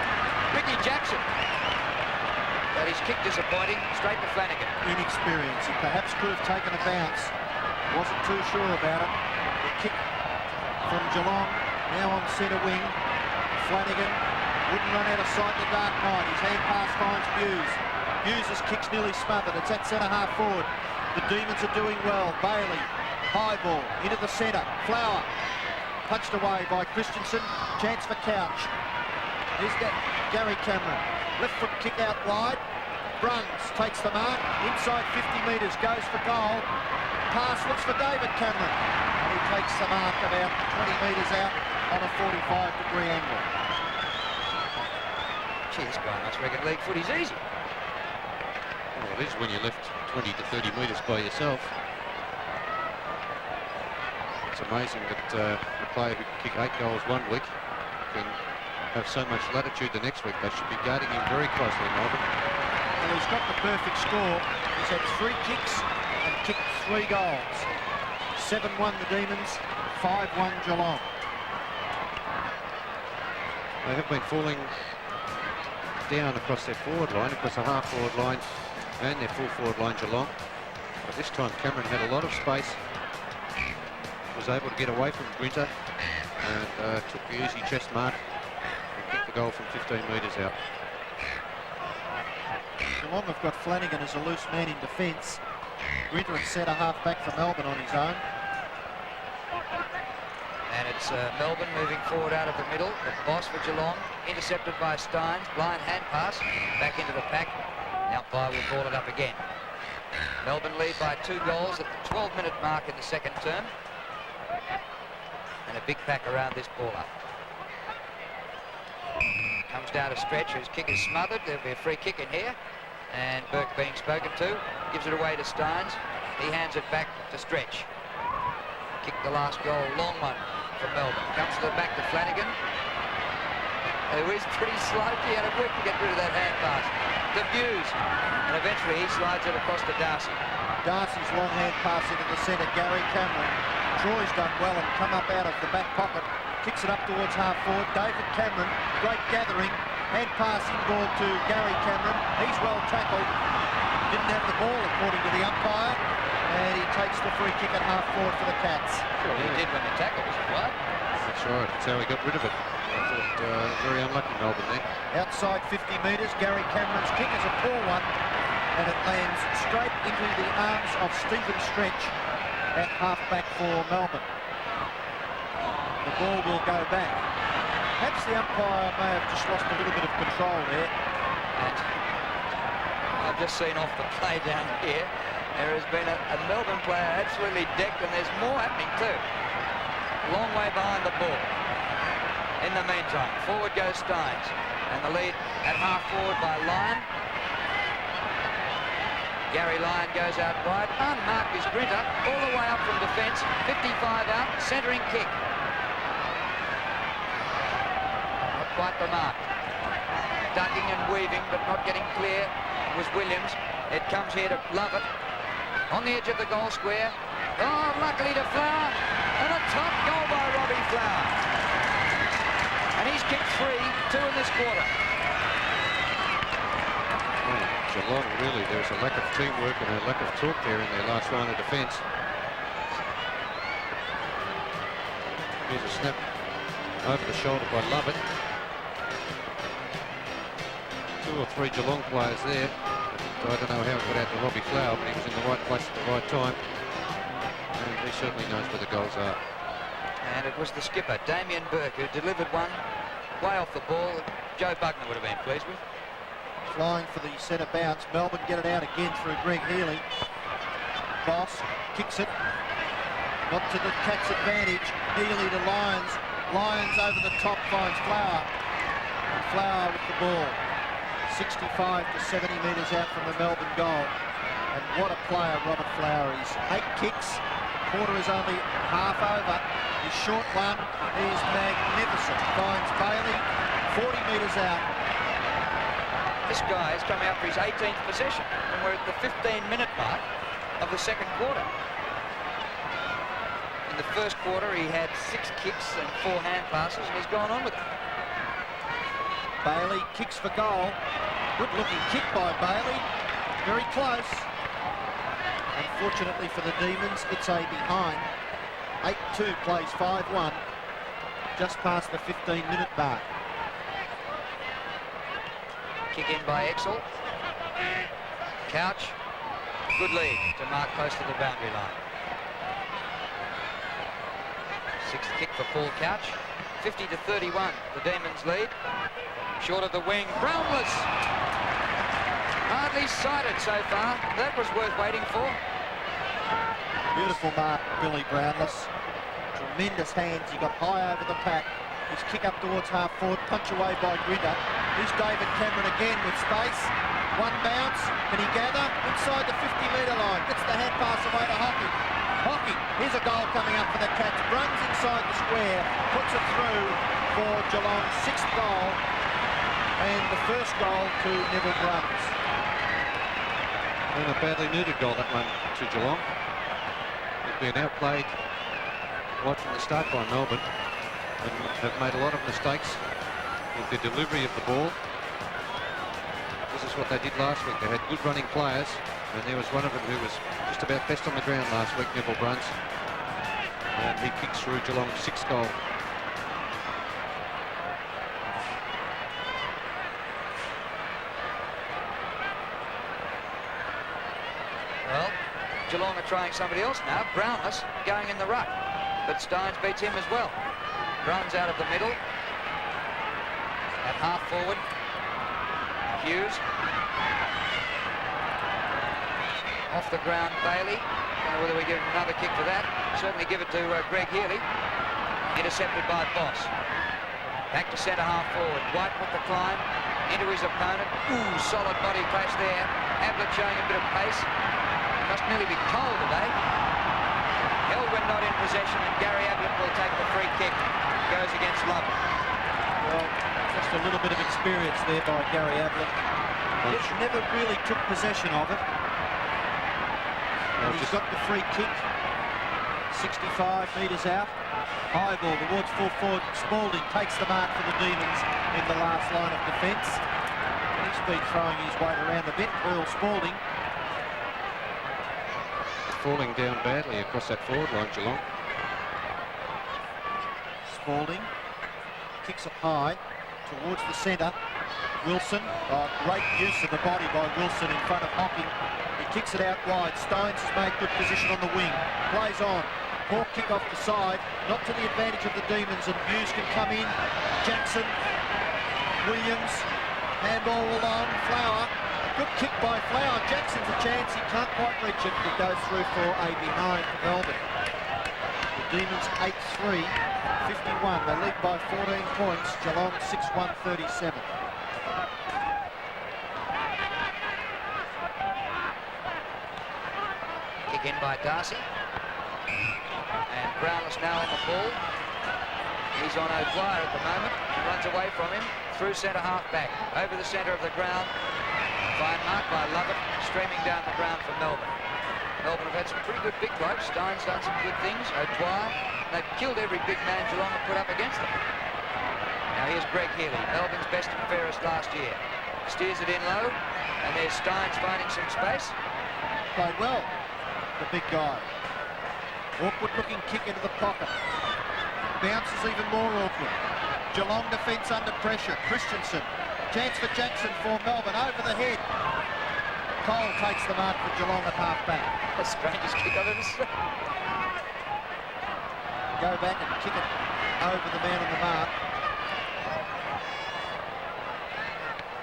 Ricky Jackson. But his kick disappointing, straight to Flanagan. Inexperience. He perhaps could have taken a bounce. Wasn't too sure about it. The kick from Geelong, now on centre wing. Flanagan Wouldn't run out of sight in the dark night. His hand pass finds Hughes. Hughes' kick's nearly smothered. It's at centre half forward. The Demons are doing well. Bailey, high ball, into the centre. Flower, punched away by Christensen. Chance for Couch. Here's Gary Cameron. Left foot kick out wide. Bruns takes the mark. Inside 50 metres, goes for goal. Pass looks for David Cameron. And he takes the mark about 20 metres out on a 45-degree angle. Gee, this guy must reckon league footy's easy. Well, it is when you're left 20 to 30 metres by yourself. It's amazing that a player who can kick 8 goals one week can have so much latitude the next week. They should be guarding him very closely, Melbourne. Well, he's got the perfect score. He's had 3 kicks and kicked 3 goals. 7-1 the Demons, 5-1 Geelong. They have been falling down across their forward line, across the half forward line and their full forward line, Geelong. But this time Cameron had a lot of space, was able to get away from Grinter and took the easy chest mark and kicked the goal from 15 metres out. Geelong have got Flanagan as a loose man in defence. Grinter at centre half back for Melbourne on his own. And it's Melbourne moving forward out of the middle. The boss for Geelong, intercepted by Steins. Blind hand pass back into the pack. The umpire will call it up again. Melbourne lead by 2 goals at the 12-minute mark in the second term. And a big pack around this ball up. Comes down to Stretch, whose kick is smothered. There'll be a free kick in here. And Burke being spoken to. Gives it away to Steins. He hands it back to Stretch. Kicked the last goal, long one for Melbourne. Comes to the back to Flanagan, who is pretty slopey and a whip to get rid of that hand pass. To Hughes, and eventually he slides it across to Darcy. Darcy's long hand pass into the centre, Gary Cameron. Troy's done well and come up out of the back pocket. Kicks it up towards half forward. David Cameron, great gathering. Hand pass inboard to Gary Cameron. He's well tackled. Didn't have the ball according to the umpire. And he takes the free kick at half forward for the Cats. Sure, he did when the tackle was right. That's right, that's how he got rid of it. I thought very unlucky Melbourne there. Outside 50 metres, Gary Cameron's kick is a poor one. And it lands straight into the arms of Stephen Stretch at half back for Melbourne. The ball will go back. Perhaps the umpire may have just lost a little bit of control there. And I've just seen off the play down here. There has been a Melbourne player absolutely decked, and there's more happening too. Long way behind the ball. In the meantime, forward goes Steins, and the lead at half forward by Lyon. Gary Lyon goes out wide. Unmarked is Grinter, all the way up from defence. 55 out, centering kick. Not quite the mark. Ducking and weaving, but not getting clear was Williams. It comes here to Lovett. On the edge of the goal square. Oh, luckily to Flower. And a top goal by Robbie Flower. And he's kicked 3, 2 in this quarter. Well, Geelong, really, there's a lack of teamwork and a lack of talk there in their last line of defence. Here's a snap over the shoulder by Lovett. 2 or 3 Geelong players there. I don't know how it got out to Robbie Flower, but he was in the right place at the right time. And he certainly knows where the goals are. And it was the skipper, Damien Burke, who delivered one way off the ball that Joe Bugner would have been pleased with. Flying for the centre bounce. Melbourne get it out again through Greg Healy. Boss kicks it. Not to the Cats' advantage. Healy to Lyons. Lyons over the top finds Flower. And Flower with the ball. 65 to 70 metres out from the Melbourne goal. And what a player Robert Flower is. 8 kicks. Quarter is only half over. His short one is magnificent. Finds Bailey 40 metres out. This guy has come out for his 18th possession, and we're at the 15-minute mark of the second quarter. In the first quarter, he had 6 kicks and 4 hand passes, and he's gone on with it. Bailey kicks for goal. Good looking kick by Bailey. Very close. Unfortunately for the Demons, it's a behind. 8-2 plays 5-1. Just past the 15-minute mark. Kick in by Exel. Couch. Good lead to mark close to the boundary line. Sixth kick for Paul Couch. 50-31, the Demons lead. Short of the wing, Brownless. Hardly sighted so far. That was worth waiting for. Beautiful mark, Billy Brownless. Tremendous hands. He got high over the pack. His kick up towards half forward, punch away by Grinder. Here's David Cameron again with space. One bounce. Can he gather? Inside the 50-metre line. Gets the hand pass away to Hockey. Hockey. Here's a goal coming up for the Cats. Runs inside the square. Puts it through for Geelong's sixth goal. And the first goal to Neville Bruns. And a badly needed goal, that one, to Geelong. They've been outplayed right from the start by Melbourne and have made a lot of mistakes with the delivery of the ball. This is what they did last week. They had good running players, and there was one of them who was just about best on the ground last week, Neville Bruns. And he kicks through Geelong's sixth goal. Well, Geelong are trying somebody else now. Brownless going in the ruck, but Steins beats him as well. Runs out of the middle. At half forward, Hughes. Off the ground, Bailey. Don't know whether we give him another kick for that. Certainly give it to Greg Healy. Intercepted by Boss. Back to centre half forward. White with the climb into his opponent. Ooh, solid body clash there. Ablett showing a bit of pace. Must nearly be cold today. Held when not in possession, and Gary Ablett will take the free kick. Goes against Lovett. Well, just a little bit of experience there by Gary Ablett. He never really took possession of it. And he's got the free kick. 65 metres out. High ball towards full forward. Spalding takes the mark for the Demons in the last line of defence. He's been throwing his weight around a bit. Earl Spalding. Falling down badly across that forward line, Geelong. Spalding kicks it high towards the centre. Wilson, great use of the body by Wilson in front of Hocking. He kicks it out wide. Stones has made good position on the wing. Plays on. Poor kick off the side. Not to the advantage of the Demons, and Hughes can come in. Jackson, Williams, handball along, Flower. Good kick by Flower. Jackson's a chance. He can't quite reach it. It goes through for a behind for Melbourne. The Demons 8-3, 51. They lead by 14 points. Geelong 6-1, 37. Kick in by Darcy. And Brownless now on the ball. He's on O'Dwyer at the moment. He runs away from him through centre half back. Over the centre of the ground. Fine mark by Lovett, streaming down the ground for Melbourne. Melbourne have had some pretty good big blokes. Stein's done some good things. O'Dwyer, they've killed every big man Geelong have put up against them. Now here's Greg Healy, Melbourne's best and fairest last year. Steers it in low, and there's Steins finding some space. Played well, the big guy. Awkward looking kick into the pocket. Bounces even more awkward. Geelong defence under pressure. Christensen. Chance for Jackson for Melbourne, over the head. Cole takes the mark for Geelong at half back. The strangest kick I've ever seen. Go back and kick it over the man on the mark.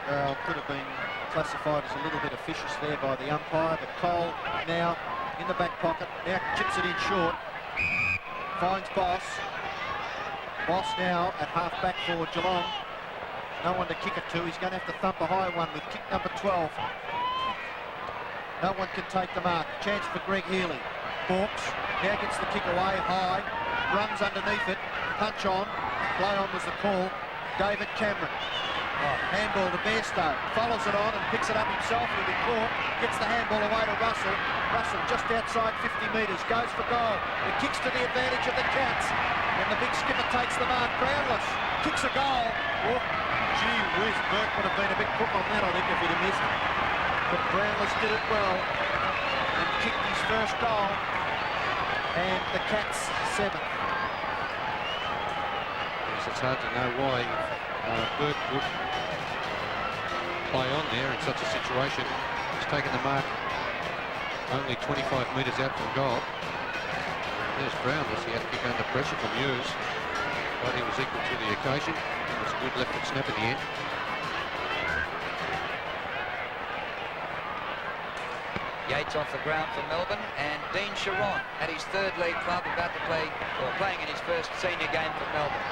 Well, could have been classified as a little bit officious there by the umpire, but Cole now in the back pocket, now chips it in short. Finds Boss. Boss now at half back for Geelong. No one to kick it to. He's going to have to thump a high one with kick number 12. No one can take the mark. Chance for Greg Healy. Hawks now gets the kick away high. Runs underneath it. Punch on. Play on was the call. David Cameron. Handball to Bairstow. Follows it on and picks it up himself. He'll be caught. Gets the handball away to Russell. Russell just outside 50 metres. Goes for goal. It kicks to the advantage of the Cats. And the big skipper takes the mark. Brownless kicks a goal. Oh, gee whiz, Burke would have been a bit quick on that, I think, if he'd have missed it. But Brownless did it well and kicked his first goal. And the Cats 7th. Yes, it's hard to know why Burke would play on there in such a situation. He's taken the mark only 25 metres out from goal. There's Brown, as he had to kick under pressure from Hughes, but he was equal to the occasion. It was a good left foot snap in the end. Yates off the ground for Melbourne, and Dean Chiron at his third league club, about to play, or playing in his first senior game for Melbourne.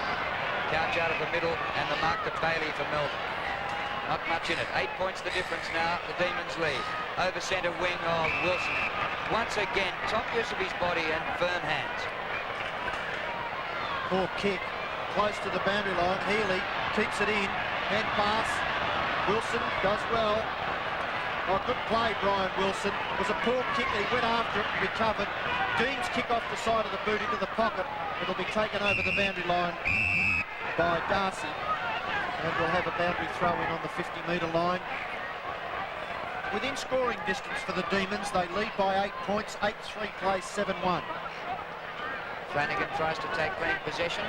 Couch out of the middle, and the mark to Bailey for Melbourne. Not much in it. 8 points the difference now. The Demons lead. Over centre wing of Wilson. Once again, top use of his body and firm hands. Poor kick, close to the boundary line. Healy keeps it in. Hand pass. Wilson does well. Oh, good play, Brian Wilson. It was a poor kick. He went after it and recovered. Dean's kick off the side of the boot into the pocket. It'll be taken over the boundary line by Darcy. And we'll have a boundary throw in on the 50-metre line. Within scoring distance for the Demons, they lead by 8 points. 8-3 plays 7-1. Flanagan tries to take clean possession.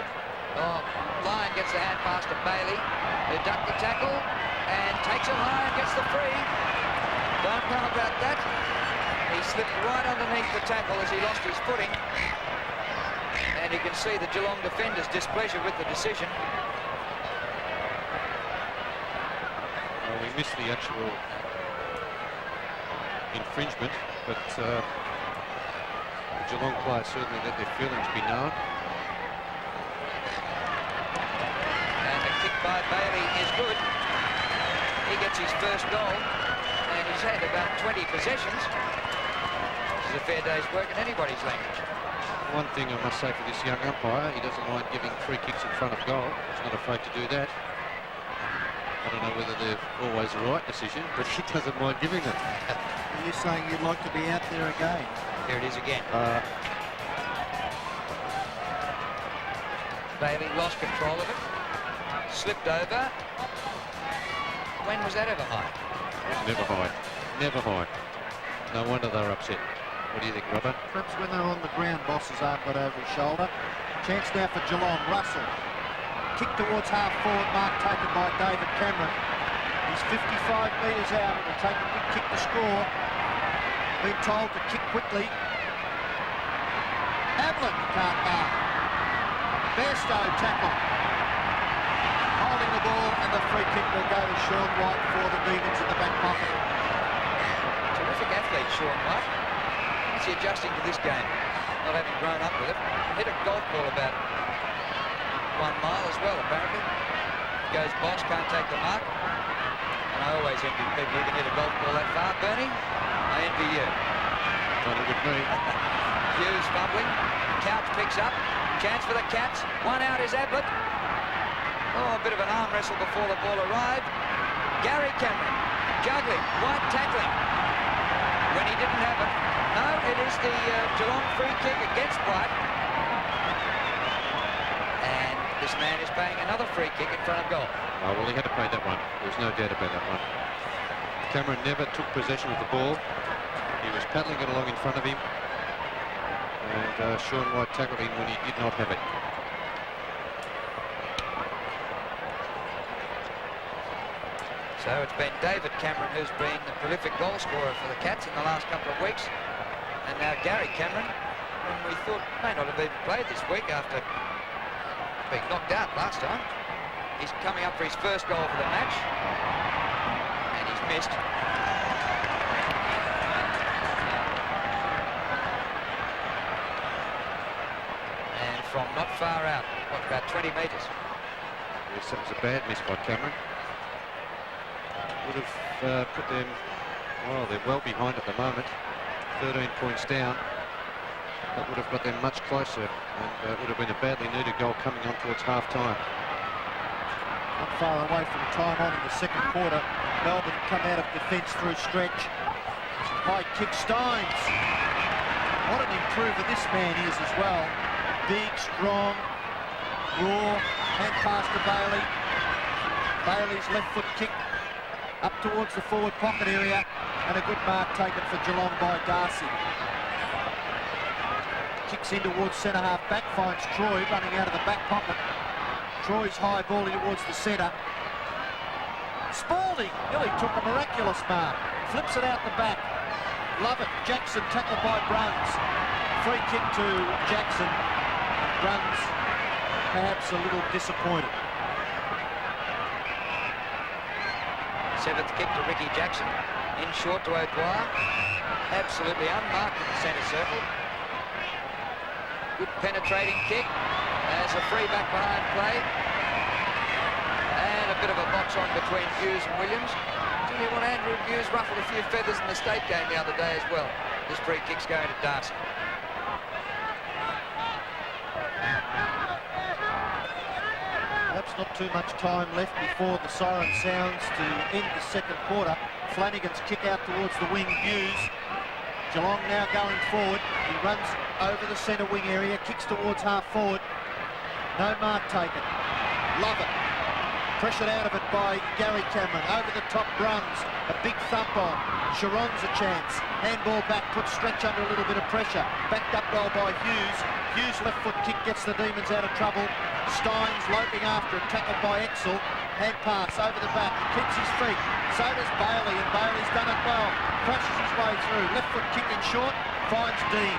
Oh, Lyon gets the hand pass to Bailey, who ducked the tackle and takes it high and gets the free. Don't know about that. He slipped right underneath the tackle as he lost his footing. And you can see the Geelong defenders' displeasure with the decision. Well, we missed the actual infringement, but the Geelong players certainly let their feelings be known. And the kick by Bailey is good. He gets his first goal, and he's had about 20 possessions. This is a fair day's work in anybody's language. One thing I must say for this young umpire, he doesn't mind giving free kicks in front of goal. He's not afraid to do that. I don't know whether they're always the right decision, but he doesn't mind giving them. Are you saying you'd like to be out there again? Here it is again. Bailey lost control of it. Slipped over. When was that ever high? Never high. Never high. No wonder they're upset. What do you think, Robert? Perhaps when they're on the ground, Boss's arm got over his shoulder. Chance now for Geelong. Russell. Kick towards half forward, mark taken by David Cameron. He's 55 metres out. It'll take a big kick to score. Been told to kick quickly. Ablett can't mark. Bairstow tackle. Holding the ball, and the free kick will go to Sean White for the Demons in the back pocket. Terrific athlete, Sean White. What's he adjusting to this game? Not having grown up with it. Hit a golf ball about 1 mile as well, apparently. Goes box, can't take the mark. And I always envy people who can hit a golf ball that far. Bernie, I envy you. Don't look at me. Hughes fumbling. Couch picks up. Chance for the Cats. One out is Ablett. Oh, a bit of an arm wrestle before the ball arrived. Gary Cameron juggling. White tackling when he didn't have it. No, it is the Geelong free kick against White. And this man is paying another free kick in front of goal. Oh, well, he had to pay that one. There's no doubt about that one. Cameron never took possession of the ball. He was paddling it along in front of him. And Sean White tackled him when he did not have it. So it's been David Cameron who's been the prolific goal scorer for the Cats in the last couple of weeks. And now Gary Cameron, whom we thought may not have even played this week after being knocked out last time. He's coming up for his first goal for the match. And he's missed. And from not far out, what, about 20 metres. Yes, that was a bad miss by Cameron. Would have put them, well, they're well behind at the moment. 13 points down. That would have got them much closer, and it would have been a badly needed goal coming on towards half-time. Not far away from time on in the second quarter. Melbourne come out of defence through stretch. High kick, Steins. What an improver this man is as well. Big, strong, raw, hand pass to Bailey. Bailey's left foot kick up towards the forward pocket area, and a good mark taken for Geelong by Darcy. Kicks in towards centre half back, finds Troy running out of the back pocket. Troy's high ball towards the centre. Spalding nearly took a miraculous mark. Flips it out the back. Love it. Jackson tackled by Bruns. Free kick to Jackson. Bruns perhaps a little disappointed. Seventh kick to Ricky Jackson. In short to O'Dwyer. Absolutely unmarked in the centre circle. Good penetrating kick. There's a free back behind play. And a bit of a box on between Hughes and Williams. Tell you what, Andrew Hughes ruffled a few feathers in the state game the other day as well. This free kick's going to Darcy. Perhaps not too much time left before the siren sounds to end the second quarter. Flanagan's kick out towards the wing, Hughes. Geelong now going forward. He runs over the centre wing area, kicks towards half forward. No mark taken. Love it. Pressured out of it by Gary Cameron. Over the top, Bruns. A big thump on. Chiron's a chance. Handball back, puts Stretch under a little bit of pressure. Backed up well by Hughes. Hughes' left foot kick gets the Demons out of trouble. Steins loping after it, tackled by Exel. Hand pass over the back. He keeps his feet. So does Bailey, and Bailey's done it well. Crashes his way through. Left foot kick in short. Finds Dean.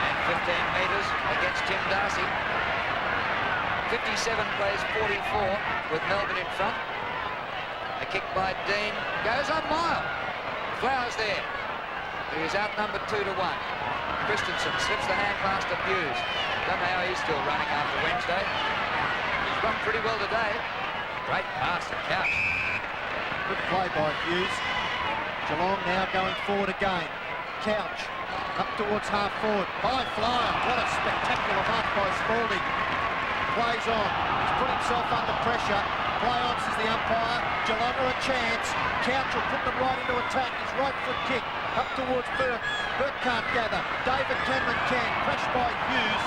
And 15 metres against Tim Darcy. 57 plays 44 with Melbourne in front. A kick by Dean goes a mile. Flowers there. He's outnumbered 2-1. Christensen slips the hand pass to Hughes. Don't know how he's still running after Wednesday. He's run pretty well today. Great pass to Couch. Good play by Hughes. Geelong now going forward again. Couch up towards half forward. High flyer. What a spectacular mark by Spalding. Plays on. He's put himself under pressure. Play on, says the umpire. Geelong are a chance. Couch will put them right into attack. His right foot kick up towards Burke. Burke can't gather. David Cameron can. Crashed by Hughes.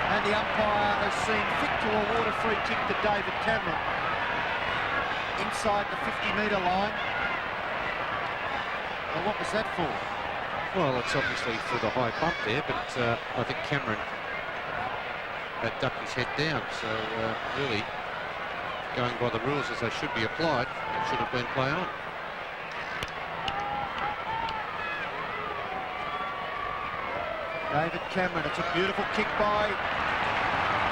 And the umpire has seen fit to award a free kick to David Cameron. Inside the 50-metre line. Well, what was that for? Well, it's obviously for the high bump there, but I think Cameron had ducked his head down, so really going by the rules as they should be applied, it should have been play on. David Cameron, it's a beautiful kick by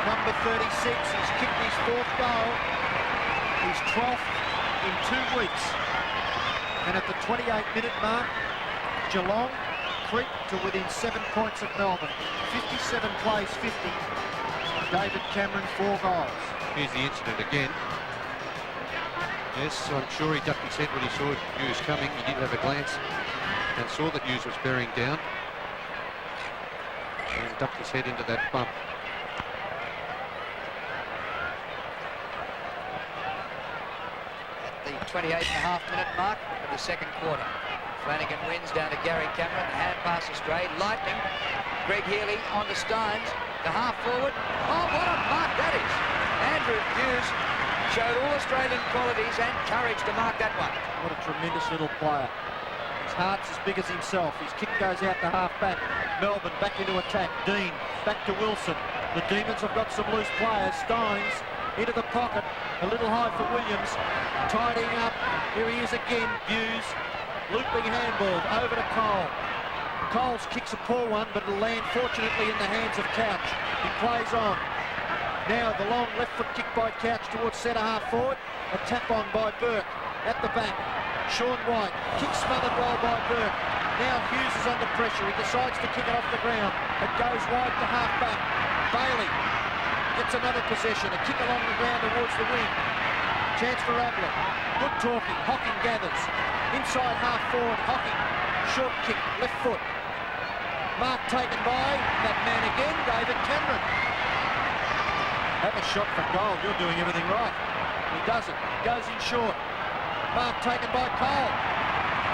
number 36. He's kicked his fourth goal. He's 12th in 2 weeks. And at the 28-minute mark, Geelong creep to within 7 points of Melbourne. 57 plays 50. David Cameron, 4 goals. Here's the incident again. Yes, I'm sure he ducked his head when he saw Hughes coming. He did have a glance and saw that Hughes was bearing down and ducked his head into that bump. At the 28.5-minute mark of the second quarter. Flanagan wins down to Gary Cameron. The hand pass astray. Lightning. Greg Healy on to Steins. The half forward. Oh, what a mark that is. Andrew Hughes showed all Australian qualities and courage to mark that one. What a tremendous little player. His heart's as big as himself. His kick goes out to half back. Melbourne back into attack. Dean back to Wilson. The Demons have got some loose players. Steins into the pocket. A little high for Williams. Tidying up. Here he is again. Hughes. Looping handball over to Cole. Coles kicks a poor one, but it'll land fortunately in the hands of Couch. He plays on. Now the long left foot kick by Couch towards centre half forward. A tap on by Burke at the back. Sean White, kick smothered well by Burke. Now Hughes is under pressure. He decides to kick it off the ground. It goes wide to half back. Bailey gets another possession. A kick along the ground towards the wing. Chance for Ablett. Good talking. Hocking gathers. Inside half forward. Hocking. Short kick. Left foot. Mark taken by that man again, David Cameron. Have a shot for goal. You're doing everything right. He doesn't. Goes in short. Mark taken by Cole.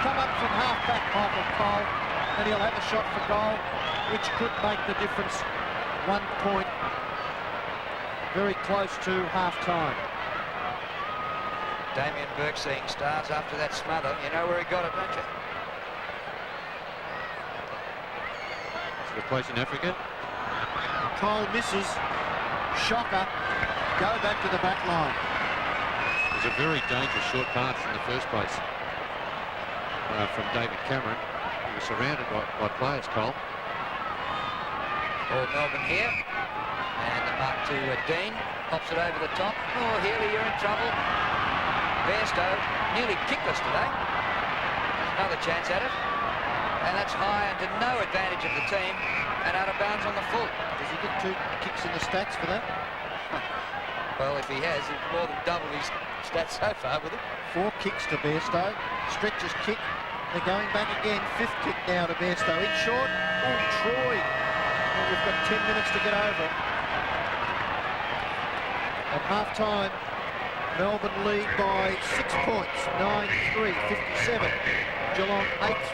Come up from half back, Michael Cole, and he'll have a shot for goal, which could make the difference. 1 point. Very close to half time. Damien Burke seeing stars after that smother. You know where he got it, don't you? Is it a place in Africa? Cole misses. Shocker. go back to the back line. It was a very dangerous short pass in the first place from David Cameron. He was surrounded by players, Cole. All Melbourne here. And the mark to Dean. Pops it over the top. Oh, Healy, you're in trouble. Bairstow nearly kickless today. Another chance at it. And that's high and to no advantage of the team. And out of bounds on the full. Does he get 2 kicks in the stats for that? Well, if he has, he's more than doubled his stats so far with it. 4 kicks to Bairstow. Stretches kick. They're going back again. 5th kick now to Bairstow. In short. Oh, Troy. Well, we've got 10 minutes to get over. At half-time, Melbourne lead by 6 points. 9-3, 57. Geelong 8-3.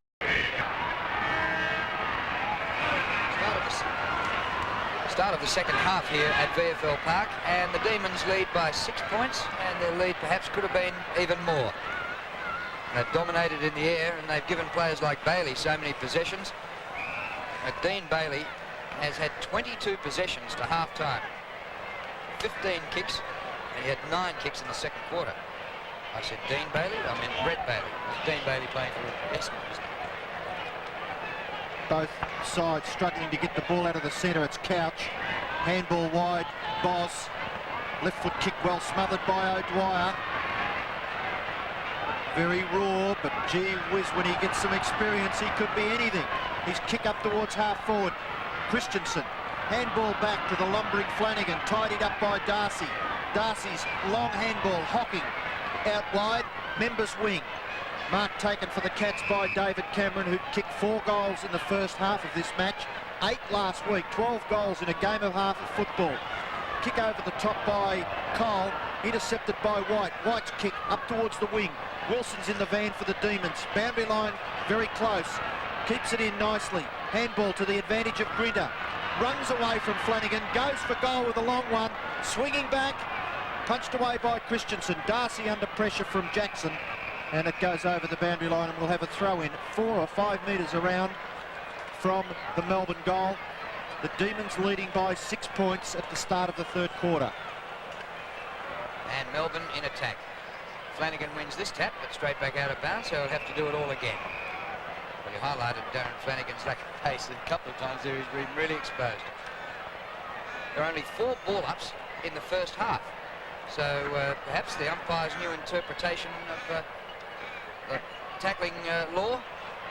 Start of the second half here at VFL Park, and the Demons lead by 6 points, and their lead perhaps could have been even more. They've dominated in the air, and they've given players like Bailey so many possessions. Dean Bailey has had 22 possessions to half-time, 15 kicks, and he had 9 kicks in the second quarter. I said Dean Bailey, I meant Bret Bailey. It's Dean Bailey playing for Essendon. Both sides struggling to get the ball out of the centre. It's Couch. Handball wide. Boss. Left foot kick well smothered by O'Dwyer. Very raw, but gee whiz, when he gets some experience, he could be anything. His kick up towards half forward. Christensen. Handball back to the lumbering Flanagan. Tidied up by Darcy. Darcy's long handball. Hocking. Out wide. Members wing. Mark taken for the Cats by David Cameron, who kicked 4 goals in the first half of this match. 8 last week, 12 goals in a game of half of football. Kick over the top by Cole, intercepted by White. White's kick up towards the wing. Wilson's in the van for the Demons. Boundary line very close. Keeps it in nicely. Handball to the advantage of Grinter. Runs away from Flanagan, goes for goal with a long one. Swinging back, punched away by Christensen. Darcy under pressure from Jackson. And it goes over the boundary line, and we'll have a throw in 4 or 5 metres around from the Melbourne goal. The Demons leading by 6 points at the start of the third quarter. And Melbourne in attack. Flanagan wins this tap, but straight back out of bounds, so he'll have to do it all again. Well, you highlighted Darren Flanagan's lack of pace a couple of times there. He's been really exposed. There are only 4 ball-ups in the first half. So perhaps the umpire's new interpretation of tackling law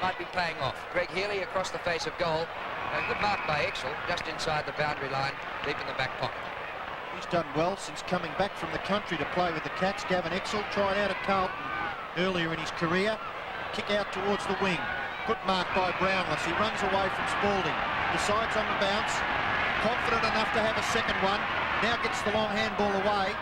might be paying off. Greg Healy across the face of goal. A good mark by Exel, just inside the boundary line, deep in the back pocket. He's done well since coming back from the country to play with the Cats. Gavin Exel tried out at Carlton earlier in his career. Kick out towards the wing. Good mark by Brownless. He runs away from Spalding. Decides on the bounce. Confident enough to have a second one. Now gets the long handball away.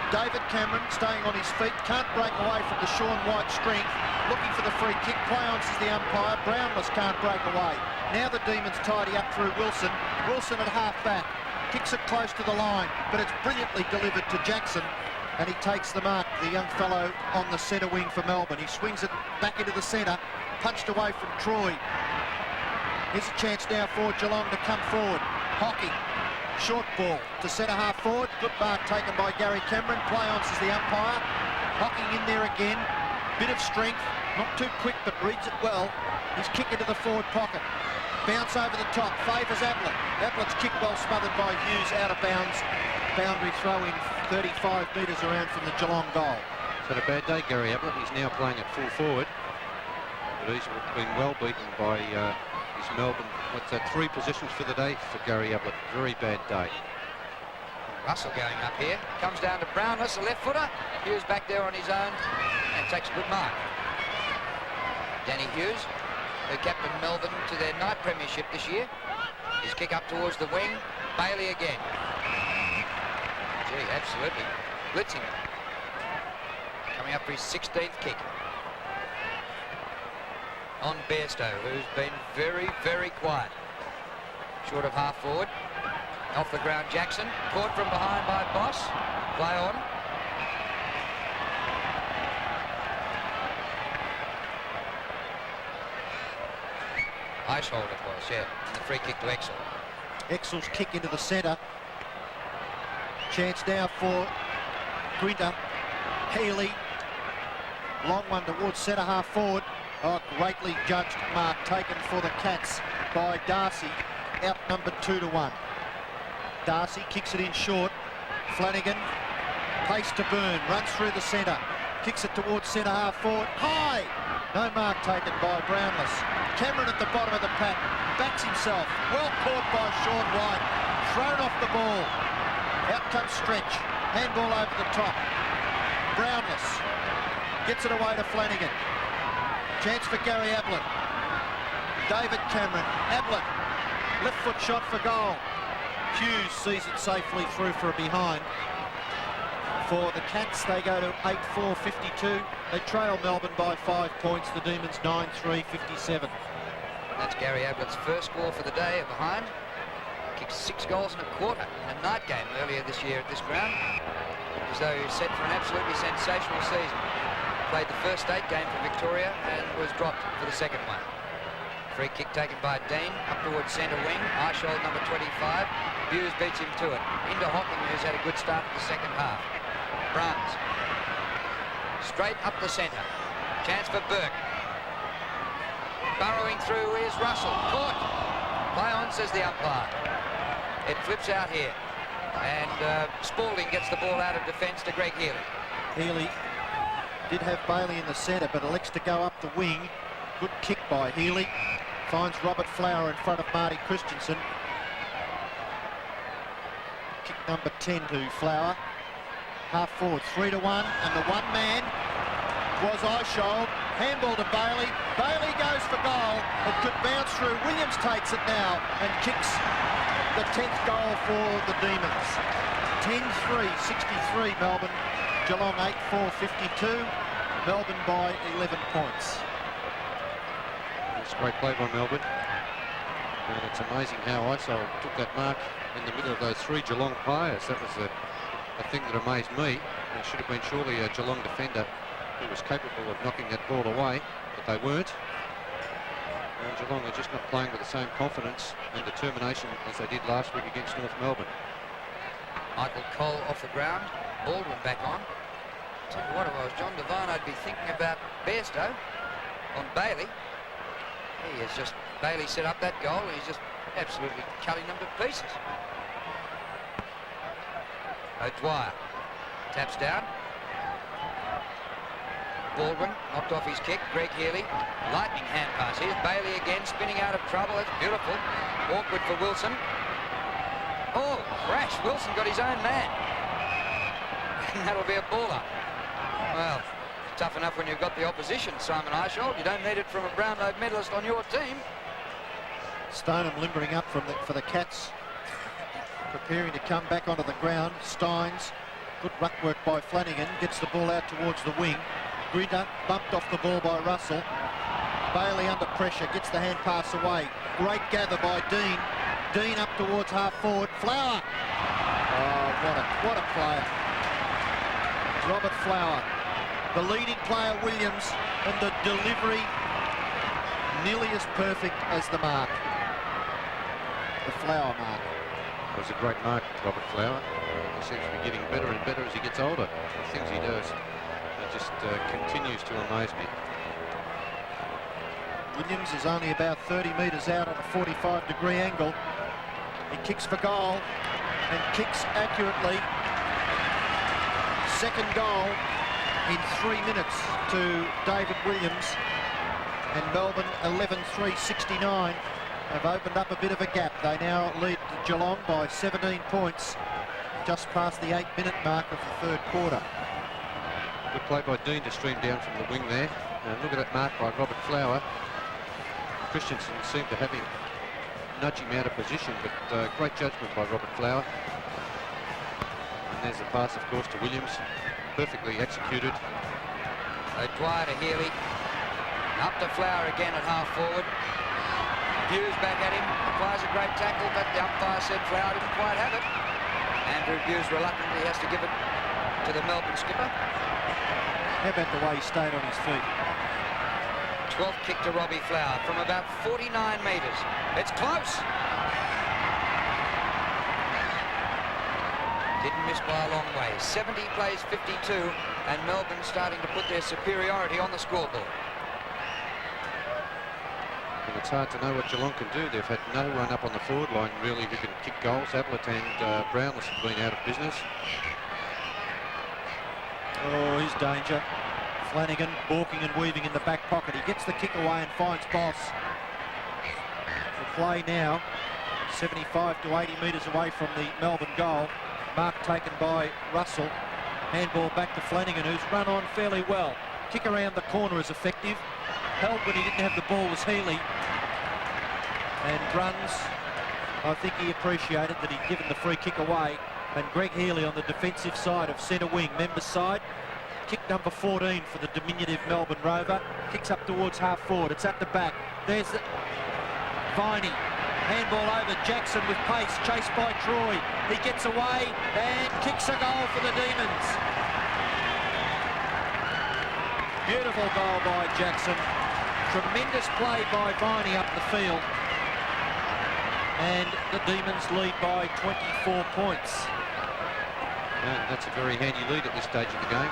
David Cameron staying on his feet, can't break away from the Sean White strength, looking for the free kick. Play on, says the umpire. Brownless can't break away. Now the Demons tidy up through Wilson. Wilson at half back, kicks it close to the line, but it's brilliantly delivered to Jackson, and he takes the mark, the young fellow on the centre wing for Melbourne. He swings it back into the centre, punched away from Troy. Here's a chance now for Geelong to come forward. Hockey. Short ball to centre half forward. Good mark taken by Gary Cameron. Play on, says the umpire. Hocking in there again. Bit of strength. Not too quick, but reads it well. He's kick into the forward pocket. Bounce over the top. Favours Ablett. Ablett's kick well smothered by Hughes out of bounds. Boundary throw in 35 metres around from the Geelong goal. He's had a bad day, Gary Ablett. He's now playing at full forward. But he's been well beaten by his Melbourne. What's that? 3 positions for the day for Gary Ablett. Very bad day. Russell going up here. Comes down to Brownless, a left footer. Hughes back there on his own and takes a good mark. Danny Hughes, who captained Melbourne to their night premiership this year. His kick up towards the wing. Bailey again. Gee, absolutely blitzing it. Coming up for his 16th kick. On Bairstow, who's been very, very quiet. Short of half forward. Off the ground, Jackson. Caught from behind by Boss. Play on. Ice hold it was, yeah. And the free kick to Exel. Exel's kick into the centre. Chance now for Grinter. Healy. Long one towards centre half forward. Oh, greatly judged mark taken for the Cats by Darcy. Outnumbered 2-1. Darcy kicks it in short. Flanagan. Pace to Byrne. Runs through the centre. Kicks it towards centre half forward. High! No mark taken by Brownless. Cameron at the bottom of the pack. Backs himself. Well caught by Sean White. Thrown off the ball. Out comes Stretch. Handball over the top. Brownless gets it away to Flanagan. Chance for Gary Ablett. David Cameron. Ablett. Left foot shot for goal. Hughes sees it safely through for a behind. For the Cats, they go to 8-4-52. They trail Melbourne by 5 points. The Demons 9-3-57. That's Gary Ablett's first score for the day at behind. Kicked 6 goals in a quarter in a night game earlier this year at this ground. As though he was set for an absolutely sensational season. Played the first state game for Victoria and was dropped for the second one. Free kick taken by Dean up towards centre wing. Eichhold number 25. Hughes beats him to it. Into Hocking, who's had a good start in the second half. Bruns. Straight up the centre. Chance for Burke. Burrowing through is Russell. Caught. Play on, says the umpire. It flips out here. And Spalding gets the ball out of defence to Greg Healy. Healy did have Bailey in the centre, but elects to go up the wing. Good kick by Healy. Finds Robert Flower in front of Marty Christensen. Kick number 10 to Flower. Half forward, 3-1, and the one man was Eichhold. Handball to Bailey. Bailey goes for goal. It could bounce through. Williams takes it now and kicks the 10th goal for the Demons. 10-3, 63 Melbourne. Geelong 8-4-52. Melbourne by 11 points. It's a great play by Melbourne. And it's amazing how Eichhold took that mark in the middle of those 3 Geelong players. That was a thing that amazed me. It should have been surely a Geelong defender who was capable of knocking that ball away, but they weren't. And Geelong are just not playing with the same confidence and determination as they did last week against North Melbourne. Michael Cole off the ground. Baldwin back on. Tell you what, if I was John Devine, I'd be thinking about Bairstow on Bailey. He has just, Bailey set up that goal. He's just absolutely cutting them to pieces. O'Dwyer taps down. Baldwin knocked off his kick. Greg Healy, lightning hand pass. Here's Bailey again, spinning out of trouble. It's beautiful. Awkward for Wilson. Oh, crash. Wilson got his own man. And that'll be a baller. Well, tough enough when you've got the opposition, Simon Eichhold. You don't need it from a Brownlow medalist on your team. Stoneham limbering up for the Cats. Preparing to come back onto the ground. Steins, good ruck work by Flanagan, gets the ball out towards the wing. Grinter bumped off the ball by Russell. Bailey under pressure, gets the hand pass away. Great gather by Dean. Dean up towards half forward. Flower. Oh, what a player. Robert Flower. The leading player, Williams, and the delivery nearly as perfect as the mark. The Flower mark. It was a great mark, Robert Flower. He seems to be getting better and better as he gets older. The things he does, it just continues to amaze me. Williams is only about 30 metres out on a 45-degree angle. He kicks for goal and kicks accurately. Second goal in 3 minutes to David Williams. And Melbourne 11-3-69 have opened up a bit of a gap. They now lead Geelong by 17 points, just past the 8-minute mark of the third quarter. Good play by Dean to stream down from the wing there. And look at that mark by Robert Flower. Christensen seemed to have him nudge him out of position, but great judgment by Robert Flower. And there's the pass, of course, to Williams. Perfectly executed. O'Dwyer to Healy. Up to Flower again at half forward. Hughes back at him. Applies a great tackle, but the umpire said Flower didn't quite have it. Andrew Hughes reluctantly has to give it to the Melbourne skipper. How about the way he stayed on his feet? 12th kick to Robbie Flower from about 49 metres. It's close. Didn't miss by a long way. 70 plays 52, and Melbourne starting to put their superiority on the scoreboard. And it's hard to know what Geelong can do. They've had no one up on the forward line really who can kick goals. Ablett and Brownless have been out of business. Oh, he's danger. Flanagan balking and weaving in the back pocket. He gets the kick away and finds Boss. The play now, 75 to 80 metres away from the Melbourne goal. Mark taken by Russell. Handball back to Flanagan, who's run on fairly well. Kick around the corner is effective. Held when he didn't have the ball was Healy. And Bruns, I think he appreciated that he'd given the free kick away. And Greg Healy on the defensive side of centre wing, members side. Kick number 14 for the diminutive Melbourne Rover. Kicks up towards half forward. It's at the back. There's the Viney. Handball over Jackson with pace, chased by Troy. He gets away and kicks a goal for the Demons. Beautiful goal by Jackson. Tremendous play by Viney up the field. And the Demons lead by 24 points. And that's a very handy lead at this stage of the game.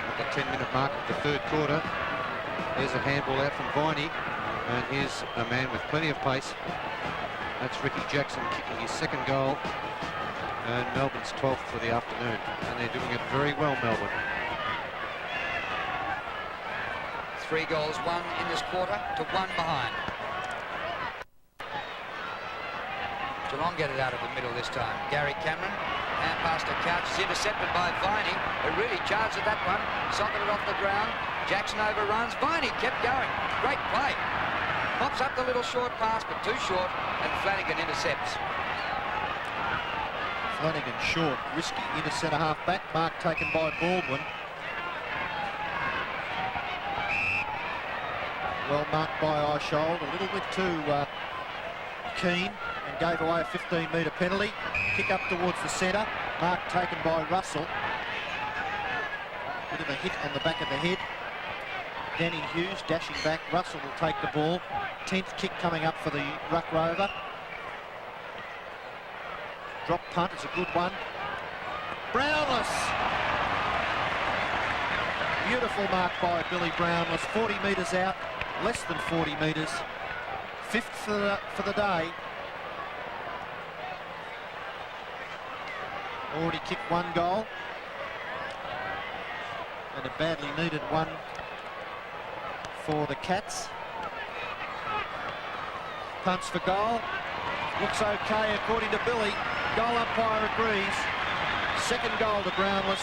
At the 10-minute mark of the third quarter, there's a handball out from Viney, and here's a man with plenty of pace. That's Ricky Jackson kicking his second goal, and Melbourne's 12th for the afternoon, and they're doing it very well, Melbourne. 3 goals, 1 in this quarter to 1 behind. Geelong get it out of the middle this time. Gary Cameron, hand pass to Couch, is intercepted by Viney, who really charged at that one, socketed off the ground. Jackson overruns, Viney kept going. Great play. Pops up the little short pass, but too short, and Flanagan intercepts. Flanagan short, risky into centre half back. Mark taken by Baldwin. Well marked by Eishold, a little bit too keen, and gave away a 15-metre penalty. Kick up towards the centre. Mark taken by Russell. Bit of a hit on the back of the head. Danny Hughes dashing back. Russell will take the ball. 10th kick coming up for the Ruck Rover. Drop punt is a good one. Brownless. Beautiful mark by Billy Brownless. 40 metres out. Less than 40 metres. 5th for the day. Already kicked 1 goal. And a badly needed one for the Cats. Punts for goal. Looks okay according to Billy. Goal umpire agrees. Second goal to Brownless.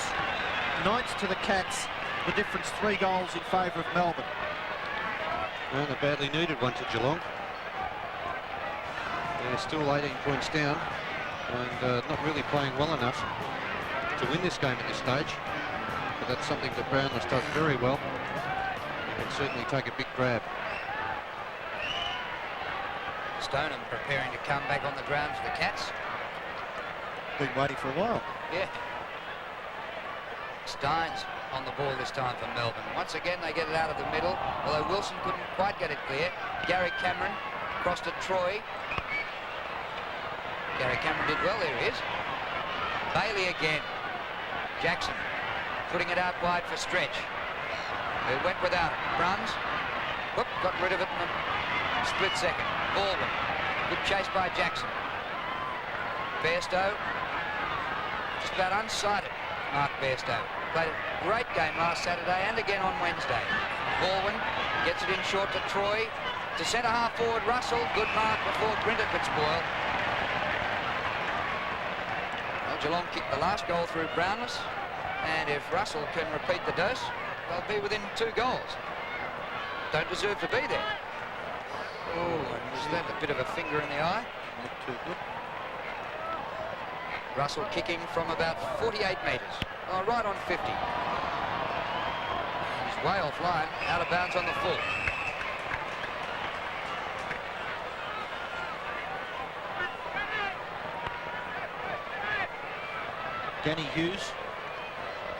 9th to the Cats. The difference 3 goals in favour of Melbourne. And a badly needed one to Geelong. They're still 18 points down and not really playing well enough to win this game at this stage. But that's something that Brownless does very well. And certainly take a big grab. Stoneham preparing to come back on the ground for the Cats. Been waiting for a while. Yeah. Steins on the ball this time for Melbourne. Once again they get it out of the middle, although Wilson couldn't quite get it clear. Gary Cameron across to Troy. Gary Cameron did well, there he is. Bailey again. Jackson putting it out wide for Stretch. Who went without it. Bruns. Whoop, got rid of it in a split second. Baldwin. Good chase by Jackson. Bairstow. Just about unsighted, Mark Bairstow. Played a great game last Saturday and again on Wednesday. Baldwin gets it in short to Troy. To centre half forward Russell. Good mark before Grinter could spoil. Well, Geelong kicked the last goal through Brownless. And if Russell can repeat the dose, they'll be within 2 goals. Don't deserve to be there. Oh, and was that a bit of a finger in the eye? Not too good. Russell kicking from about 48 metres. Oh, right on 50. He's way offline, out of bounds on the full. Danny Hughes.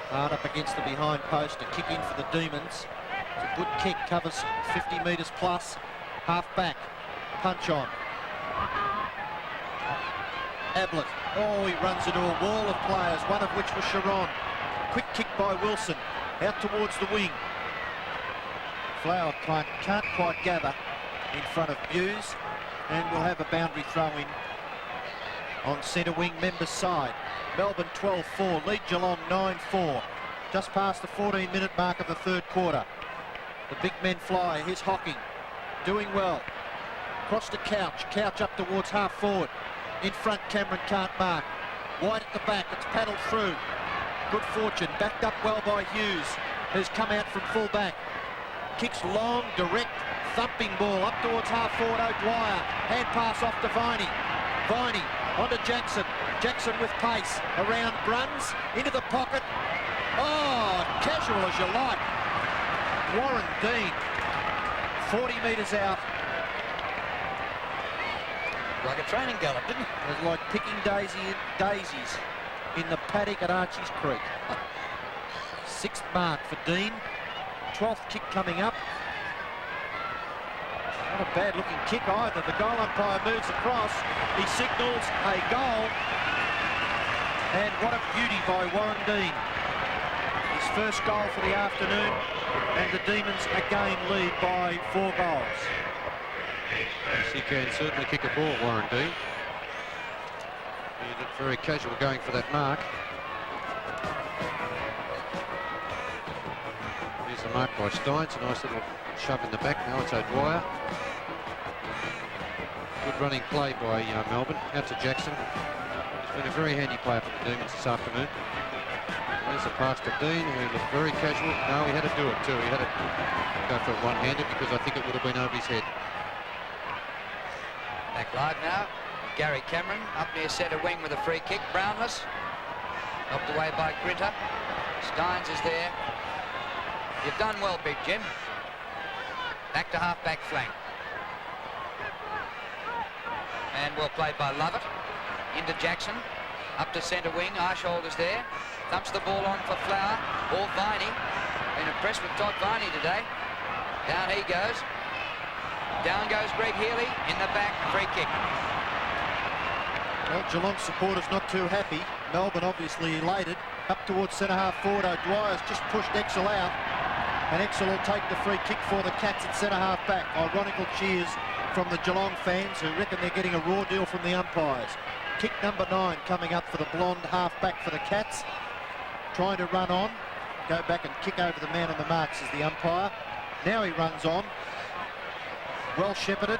Hard up against the behind post. A kick in for the Demons. It's a good kick. Covers 50 metres plus. Half back. Punch on. tablet. Oh, he runs into a wall of players, one of which was Chiron. Quick kick by Wilson, out towards the wing. Flower can't quite gather in front of Hughes, and we'll have a boundary throw in on centre wing members' side. Melbourne 12-4, lead Geelong 9-4. Just past the 14-minute mark of the third quarter. The big men fly. Here's Hocking, doing well. Across to Couch up towards half forward. In front, Cameron can't mark. White at the back, it's paddled through. Good fortune, backed up well by Hughes, who's come out from full back. Kicks long, direct, thumping ball up towards half forward O'Dwyer. Hand pass off to Viney. Viney onto Jackson. Jackson with pace around Bruns, into the pocket. Oh, casual as you like. Warren Dean, 40 metres out. Like a training gallop, didn't it? It was like picking daisies in the paddock at Archie's Creek. 6th mark for Dean. 12th kick coming up. Not a bad looking kick either. The goal umpire moves across. He signals a goal. And what a beauty by Warren Dean. His first goal for the afternoon. And the Demons again lead by 4 goals. Yes, he can certainly kick a ball, Warren Dean. He looked very casual going for that mark. Here's the mark by Steins, a nice little shove in the back. Now it's O'Dwyer. Good running play by Melbourne. Out to Jackson. He's been a very handy player for the Demons this afternoon. There's a pass to Dean, who looked very casual. No, he had to do it too. He had to go for it one-handed because I think it would have been over his head. Back live now. Gary Cameron up near centre wing with a free kick. Brownless. Knocked away by Grinter. Steins is there. You've done well, Big Jim. Back to half-back flank. And well played by Lovett. Into Jackson. Up to centre wing. Arshold's there. Thumps the ball on for Flower. Or Viney. Been impressed with Todd Viney today. Down he goes. Down goes Greg Healy. In the back. Free kick. Well, Geelong supporters not too happy. Melbourne obviously elated. Up towards centre half forward. O'Dwyer's just pushed Exel out. And Exel will take the free kick for the Cats at centre half back. Ironical cheers from the Geelong fans who reckon they're getting a raw deal from the umpires. Kick number 9 coming up for the blonde half back for the Cats. Trying to run on. Go back and kick over the man on the marks as the umpire. Now he runs on. Well shepherded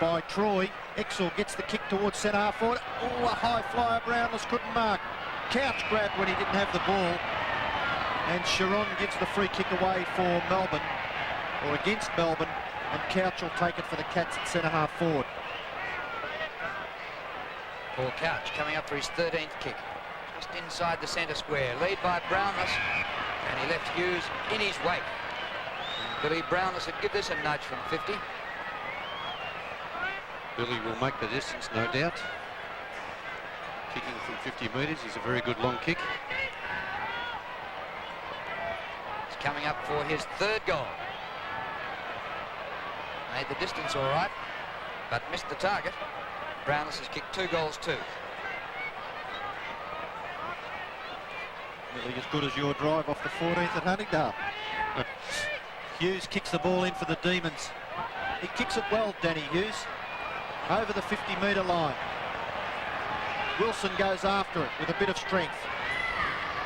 by Troy. Exel gets the kick towards centre half forward. Oh, a high flyer. Brownless couldn't mark. Couch grabbed when he didn't have the ball. And Chiron gives the free kick away for Melbourne, or against Melbourne, and Couch will take it for the Cats at centre half forward. Paul Couch coming up for his 13th kick. Just inside the centre square. Lead by Brownless. And he left Hughes in his wake. Billy Brownless would give this a nudge from 50. Billy will make the distance, no doubt. Kicking from 50 metres is a very good long kick. He's coming up for his 3rd goal. Made the distance all right, but missed the target. Brownless has kicked 2 goals too. Nearly as good as your drive off the 14th at Huntingdale. Hughes kicks the ball in for the Demons. He kicks it well, Danny Hughes. Over the 50-metre line. Wilson goes after it with a bit of strength.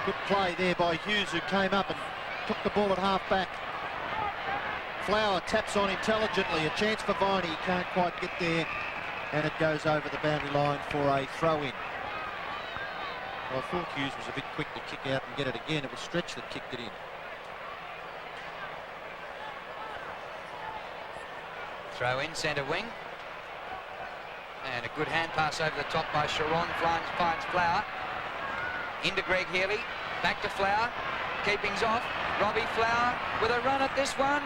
Good play there by Hughes, who came up and took the ball at half-back. Flower taps on intelligently. A chance for Viney. He can't quite get there. And it goes over the boundary line for a throw-in. Well, I thought Hughes was a bit quick to kick out and get it again. It was Stretch that kicked it in. Throw in centre wing. And a good hand pass over the top by Chiron. Finds Flower. Into Greg Healy. Back to Flower. Keeping's off. Robbie Flower with a run at this one.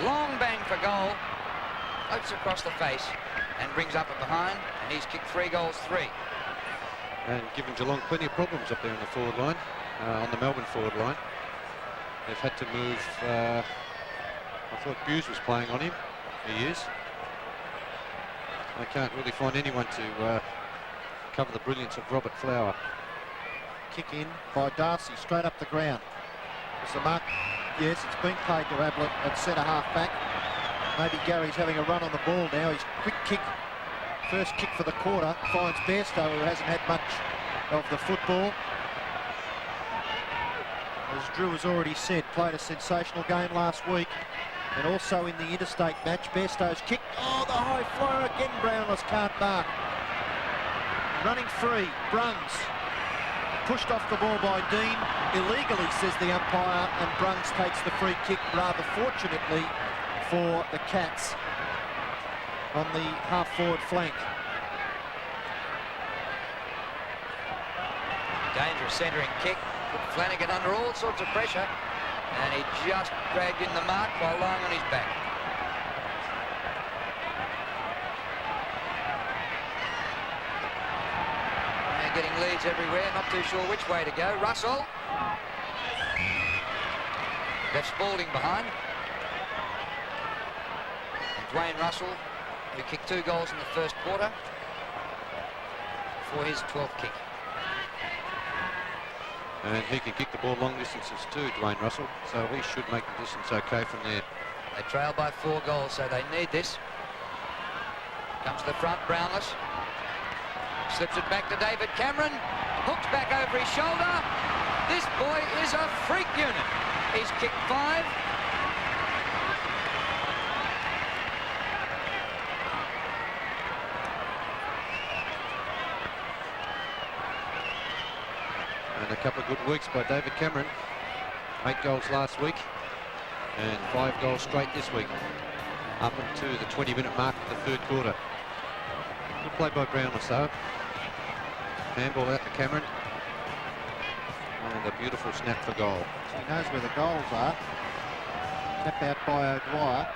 Long bang for goal. Floats across the face and brings up it behind. And he's kicked 3 goals, 3. And given Geelong plenty of problems up there in the forward line, on the Melbourne forward line. They've had to move, I thought Hughes was playing on him. He is. I can't really find anyone to cover the brilliance of Robert Flower. Kick in by Darcy, straight up the ground. Is the mark? Yes, it's been paid to Ablett at centre half back. Maybe Gary's having a run on the ball now. His quick kick, first kick for the quarter, finds Bairstow, who hasn't had much of the football. As Drew has already said, played a sensational game last week. And also in the interstate match, Bairstow's kick. Oh, the high flyer again, Brownless can't mark. Running free, Bruns. Pushed off the ball by Dean, illegally, says the umpire, and Bruns takes the free kick, rather fortunately for the Cats on the half-forward flank. Dangerous centering kick. Put Flanagan under all sorts of pressure, and he just dragged in the mark while lying on his back. And getting leads everywhere, not too sure which way to go. Russell. Left Spalding behind. And Dwayne Russell, who kicked 2 goals in the first quarter, for his 12th kick. And he can kick the ball long distances too, Dwayne Russell, so he should make the distance okay from there. They trail by 4 goals, so they need this. Comes to the front, Brownless. Slips it back to David Cameron. Hooks back over his shoulder. This boy is a freak unit. He's kicked 5. And a couple of good weeks by David Cameron. 8 goals last week and 5 goals straight this week, up into the 20-minute mark of the third quarter. Good play by Brownless though. Handball out to Cameron. And a beautiful snap for goal. He knows where the goals are. Tap out by O'Dwyer.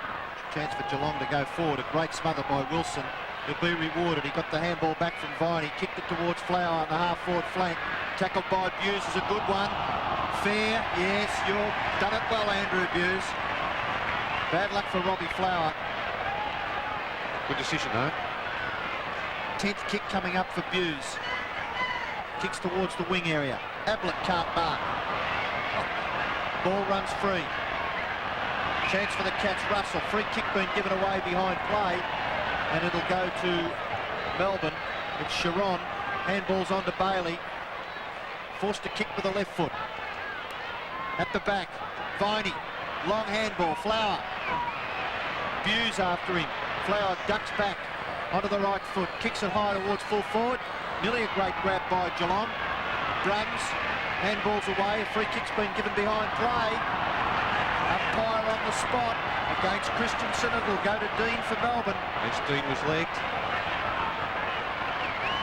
Chance for Geelong to go forward. A great smother by Wilson. He'll be rewarded. He got the handball back from Viney. Kicked it towards Flower on the half-forward flank. Tackled by Buse is a good one. Fair, yes, you've done it well, Andrew Buse. Bad luck for Robbie Flower. Good decision though. 10th kick coming up for Buse. Kicks towards the wing area. Ablett can't mark. Ball runs free. Chance for the Cats, Russell. Free kick being given away behind play. And it'll go to Melbourne. It's Chiron. Handballs on to Bailey. Forced to kick with the left foot. At the back, Viney. Long handball, Flower. Buse after him. Flower ducks back onto the right foot. Kicks it high towards full forward. Nearly a great grab by Geelong. Bruns. Handballs away. A free kick's been given behind play. Umpire on the spot against Christensen. It'll go to Dean for Melbourne. As Dean was legged.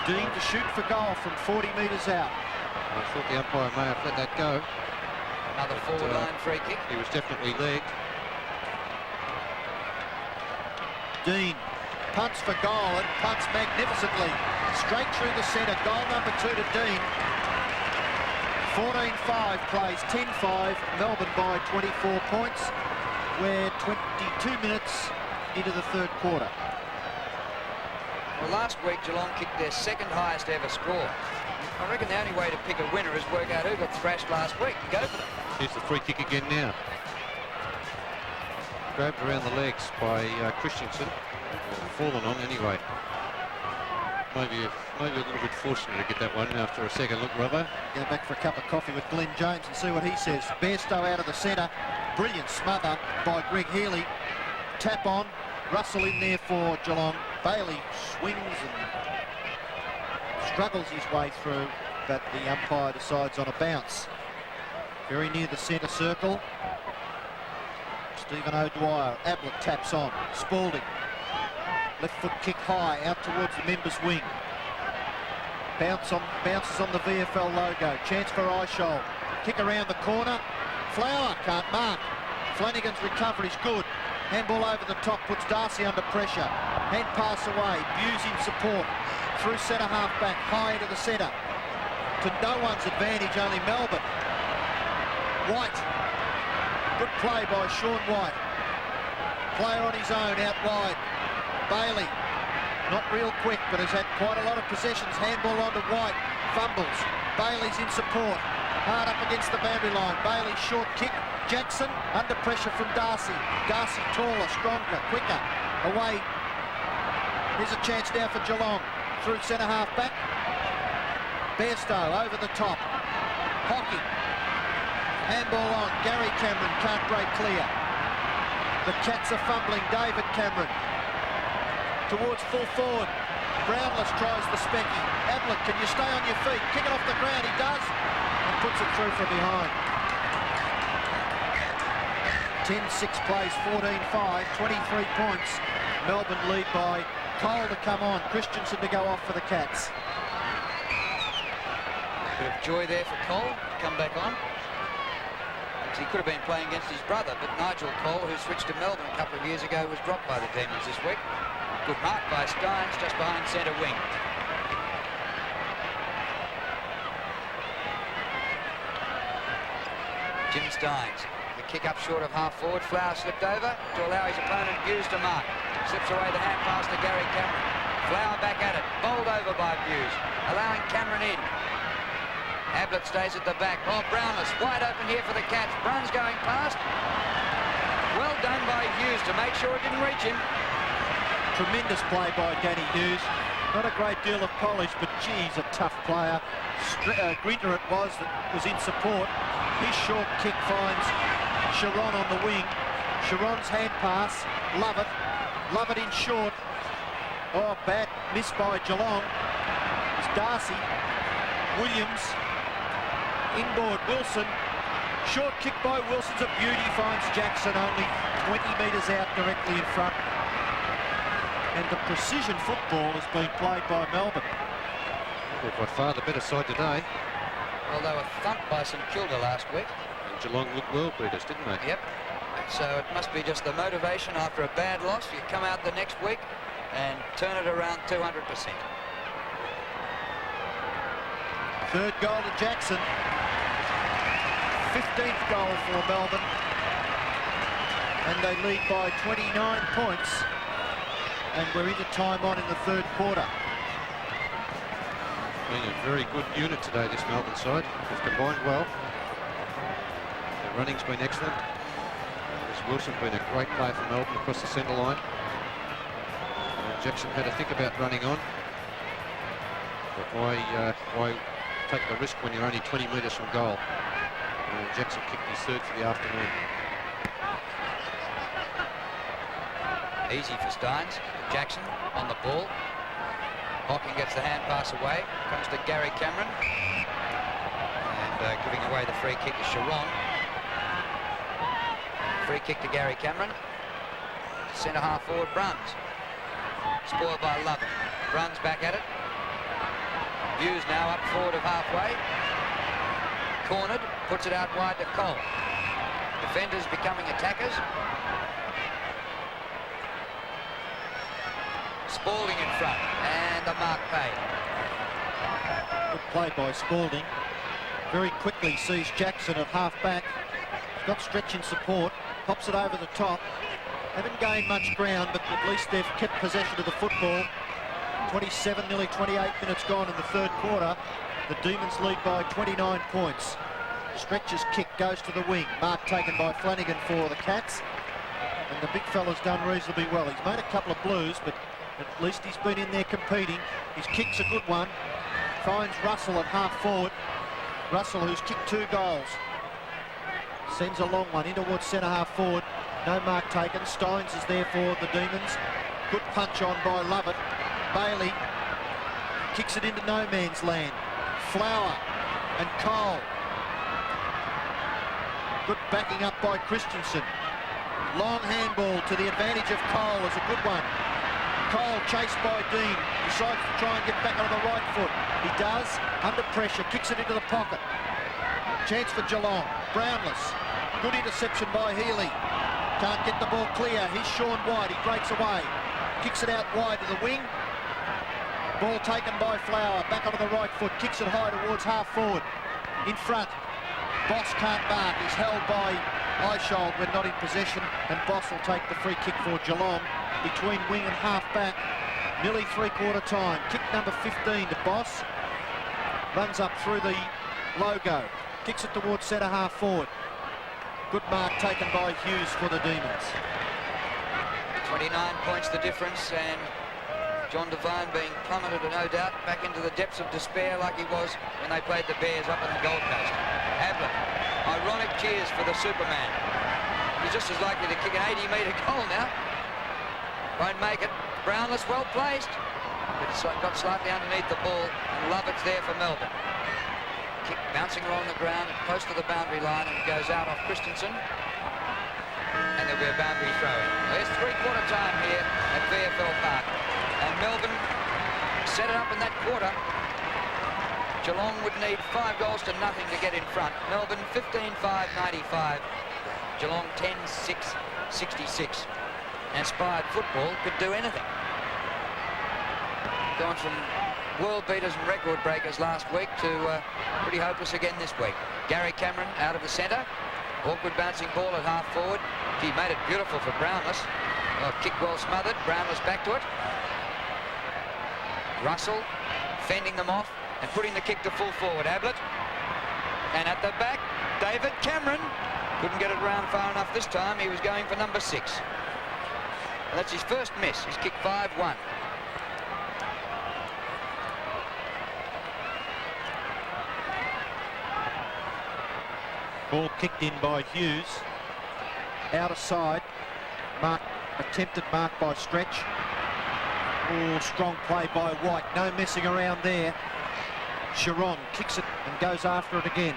Dean to shoot for goal from 40 metres out. I thought the umpire may have let that go. Another forward line free kick. He was definitely legged. Dean punts for goal and punts magnificently. Straight through the centre. Goal number 2 to Dean. 14-5 plays 10-5. Melbourne by 24 points. We're 22 minutes into the third quarter. Well, last week Geelong kicked their 2nd highest ever score. I reckon the only way to pick a winner is work out who got thrashed last week and go for them. Here's the free kick again now. Grabbed around the legs by Christensen. Fallen on anyway. Maybe a little bit fortunate to get that one after a second look, Robbo. Go back for a cup of coffee with Glenn Jones and see what he says. Bairstow out of the centre. Brilliant smother by Greg Healy. Tap on. Russell in there for Geelong. Bailey swings and struggles his way through, but the umpire decides on a bounce. Very near the centre circle. Stephen O'Dwyer. Ablett taps on. Spalding. Left foot kick high out towards the members' wing. Bounces on the VFL logo. Chance for Eichel. Kick around the corner. Flower can't mark. Flanagan's recovery's good. Handball over the top puts Darcy under pressure. Hand pass away. Buse in support. Through centre half back. High into the centre. To no one's advantage, only Melbourne. White. Good play by Sean White. Player on his own out wide. Bailey Not real quick, but has had quite a lot of possessions. Handball onto White. Fumbles. Bailey's in support. Hard up against the boundary line. Bailey short kick. Jackson under pressure from Darcy. Darcy taller, stronger, quicker. Away. Here's a chance now for Geelong. Through centre half back. Bairstow over the top. Hockey. Handball on. Gary Cameron can't break clear. The Cats are fumbling. David Cameron towards full forward. Brownless tries the specky. Ablett, can you stay on your feet? Kick it off the ground. He does. And puts it through from behind. 10-6 plays, 14-5, 23 points. Melbourne lead by Cole to come on. Christensen to go off for the Cats. Bit of joy there for Cole to come back on. He could have been playing against his brother, but Nigel Cole, who switched to Melbourne a couple of years ago, was dropped by the Demons this week. Good mark by Steins, just behind centre wing. Jim Steins, the kick up short of half forward. Flower slipped over to allow his opponent Hughes to mark. Slips away the hand pass to Gary Cameron. Flower back at it, bowled over by Hughes, allowing Cameron in. Ablett stays at the back. Oh, Brownless wide open here for the Cats. Bruns going past. Well done by Hughes to make sure it didn't reach him. Tremendous play by Danny Hughes. Not a great deal of polish, but geez, a tough player. Grinter it was that was in support. His short kick finds Chiron on the wing. Chiron's hand pass. Love it in short. Oh, bad miss by Geelong. It's Darcy. Williams. Inboard Wilson. Short kick by Wilson's a beauty. Finds Jackson only 20 metres out directly in front. And the precision football has been played by Melbourne. Well, by far the better side today. Well, they were thumped by St Kilda last week. And Geelong looked world beaters, didn't they? Yep. So it must be just the motivation after a bad loss. You come out the next week and turn it around 200%. Third goal to Jackson. 15th goal for Melbourne. And they lead by 29 points. And we're into time on in the third quarter. Being a very good unit today, this Melbourne side. They've combined well. Their running's been excellent. There's Wilson been a great player for Melbourne across the centre line. Jackson had to think about running on. But why take the risk when you're only 20 metres from goal? Jackson kicked his third for the afternoon. Easy for Steins. Jackson on the ball. Hocking gets the hand pass away. Comes to Gary Cameron. And giving away the free kick to Chiron. Free kick to Gary Cameron. Centre half forward Bruns. Spoiled by Lovett. Bruns back at it. Hughes now up forward of halfway. Cornered. Puts it out wide to Cole. Defenders becoming attackers. Spalding in front, and the mark paid. Good play by Spalding. Very quickly sees Jackson at half-back. He's got Stretch in support, pops it over the top. Haven't gained much ground, but at least they've kept possession of the football. 27, nearly 28 minutes gone in the third quarter. The Demons lead by 29 points. Stretch's kick goes to the wing. Mark taken by Flanagan for the Cats. And the big fella's done reasonably well. He's made a couple of blues, but at least he's been in there competing. His kick's a good one. Finds Russell at half forward. Russell, who's kicked 2 goals. Sends a long one in towards centre half forward. No mark taken. Steins is there for the Demons. Good punch on by Lovett. Bailey kicks it into no man's land. Flower and Cole. Good backing up by Christensen. Long handball to the advantage of Cole is a good one. Cole chased by Dean, decides to try and get back on the right foot. He does, under pressure, kicks it into the pocket. Chance for Geelong. Brownless. Good interception by Healy. Can't get the ball clear. He's Sean White. He breaks away. Kicks it out wide to the wing. Ball taken by Flower. Back onto the right foot. Kicks it high towards half forward. In front. Boss can't mark. He's held by Eishold when not in possession. And Boss will take the free kick for Geelong. Between wing and half back. Nearly three-quarter time. Kick number 15 to Boss. Runs up through the logo. Kicks it towards centre half forward. Good mark taken by Hughes for the Demons. 29 points the difference, and John Devine being plummeted, no doubt, back into the depths of despair like he was when they played the Bears up on the Gold Coast. Ablett, ironic cheers for the Superman. He's just as likely to kick an 80-metre goal now. Won't make it. Brownless well placed, but it's got slightly underneath the ball, and Lovett's there for Melbourne. Kick bouncing along the ground, close to the boundary line, and goes out off Christensen. And there'll be a boundary throw-in. There's three-quarter time here at VFL Park. And Melbourne set it up in that quarter. Geelong would need 5 goals to nothing to get in front. Melbourne 15-5-95. Geelong 10-6-66. Inspired football could do anything. Gone from world beaters and record breakers last week to pretty hopeless again this week. Gary Cameron out of the centre. Awkward bouncing ball at half forward. He made it beautiful for Brownless. Kick well smothered. Brownless back to it. Russell fending them off and putting the kick to full forward. Ablett. And at the back, David Cameron. Couldn't get it around far enough this time. He was going for number 6. And that's his first miss. He's kicked 5-1. Ball kicked in by Hughes. Out of side. Attempted mark by Stretch. Oh, strong play by White. No messing around there. Chiron kicks it and goes after it again.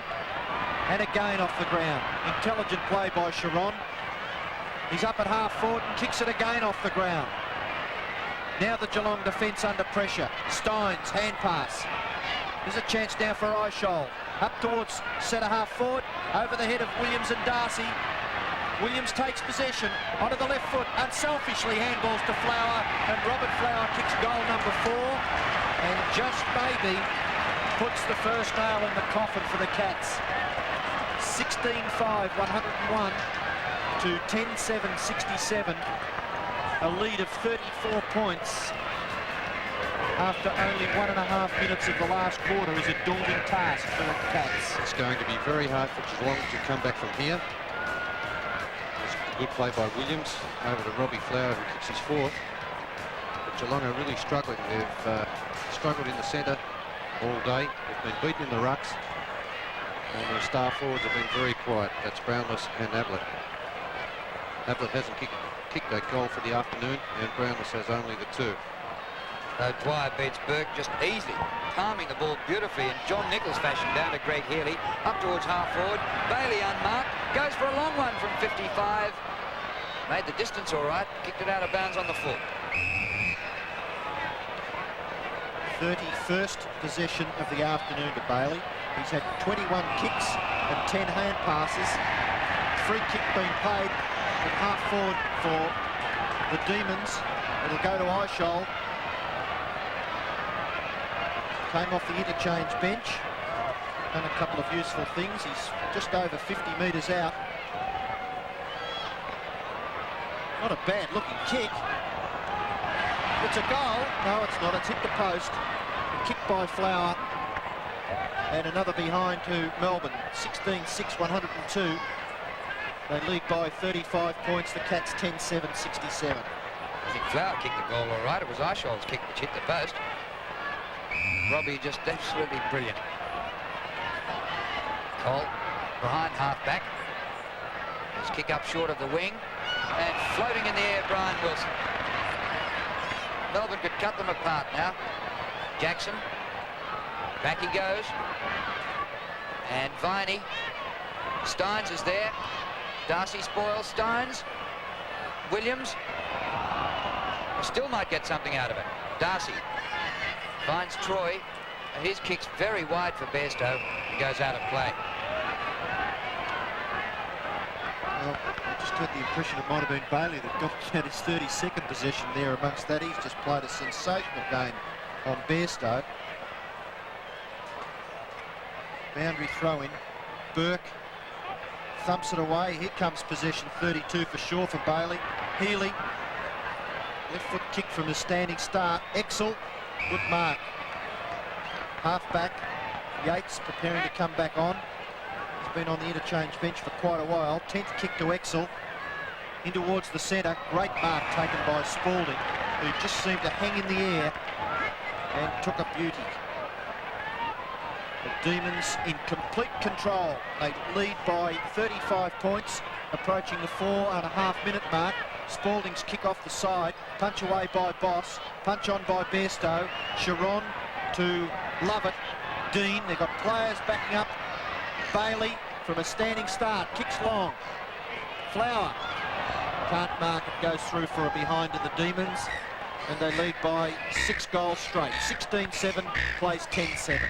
And again off the ground. Intelligent play by Chiron. He's up at half forward and kicks it again off the ground. Now the Geelong defence under pressure. Steins, hand pass. There's a chance now for Eichel. Up towards centre half forward, over the head of Williams and Darcy. Williams takes possession onto the left foot, unselfishly handballs to Flower, and Robert Flower kicks goal number 4, and just maybe puts the first nail in the coffin for the Cats. 16-5, 101 to 10-7, 67. A lead of 34 points after only 1.5 minutes of the last quarter is a daunting task for the Cats. It's going to be very hard for Geelong to come back from here. It's a good play by Williams over to Robbie Flower, who kicks his 4th. But Geelong are really struggling. They've struggled in the centre all day. They've been beaten in the rucks, and their star forwards have been very quiet. That's Brownless and Ablett. Ablett hasn't kicked that goal for the afternoon, and Brownless has only the 2. Dwyer beats Burke just easily, palming the ball beautifully in John Nichols fashion down to Greg Healy, up towards half forward. Bailey unmarked, goes for a long one from 55. Made the distance all right, kicked it out of bounds on the foot. 31st possession of the afternoon to Bailey. He's had 21 kicks and 10 hand passes. Free kick being paid at half forward for the Demons. It'll go to Eichel. Came off the interchange bench, done a couple of useful things. He's just over 50 metres out. Not a bad looking kick. It's a goal. No, it's not. It's hit the post. A kick by Flower. And another behind to Melbourne. 16-6, 102. They lead by 35 points. The Cats 10-7, 67. I think Flower kicked the goal all right. It was Eichel's kick which hit the post. Robbie just absolutely brilliant. Cole behind half-back. His kick up short of the wing. And floating in the air, Brian Wilson. Melbourne could cut them apart now. Jackson. Back he goes. And Viney. Steins is there. Darcy spoils Steins. Williams. Still might get something out of it. Darcy. Finds Troy, and his kick's very wide for Bairstow. He goes out of play. Well, I just had the impression it might have been Bailey that got out his 32nd possession there amongst that. He's just played a sensational game on Bairstow. Boundary throw-in. Burke thumps it away. Here comes possession 32 for sure for Bailey. Healy. Left foot kick from the standing start. Exel, good mark. Half-back, Yates preparing to come back on. He's been on the interchange bench for quite a while. 10th kick to Exel. In towards the centre. Great mark taken by Spalding, who just seemed to hang in the air and took a beauty. The Demons in complete control. They lead by 35 points, approaching the 4.5-minute mark. Spalding's kick off the side. Punch away by Boss. Punch on by Bairstow. Chiron to Lovett. Dean, they've got players backing up. Bailey from a standing start. Kicks long. Flower. Can't mark it, goes through for a behind to the Demons, and they lead by 6 goals straight. 16-7, plays 10-7.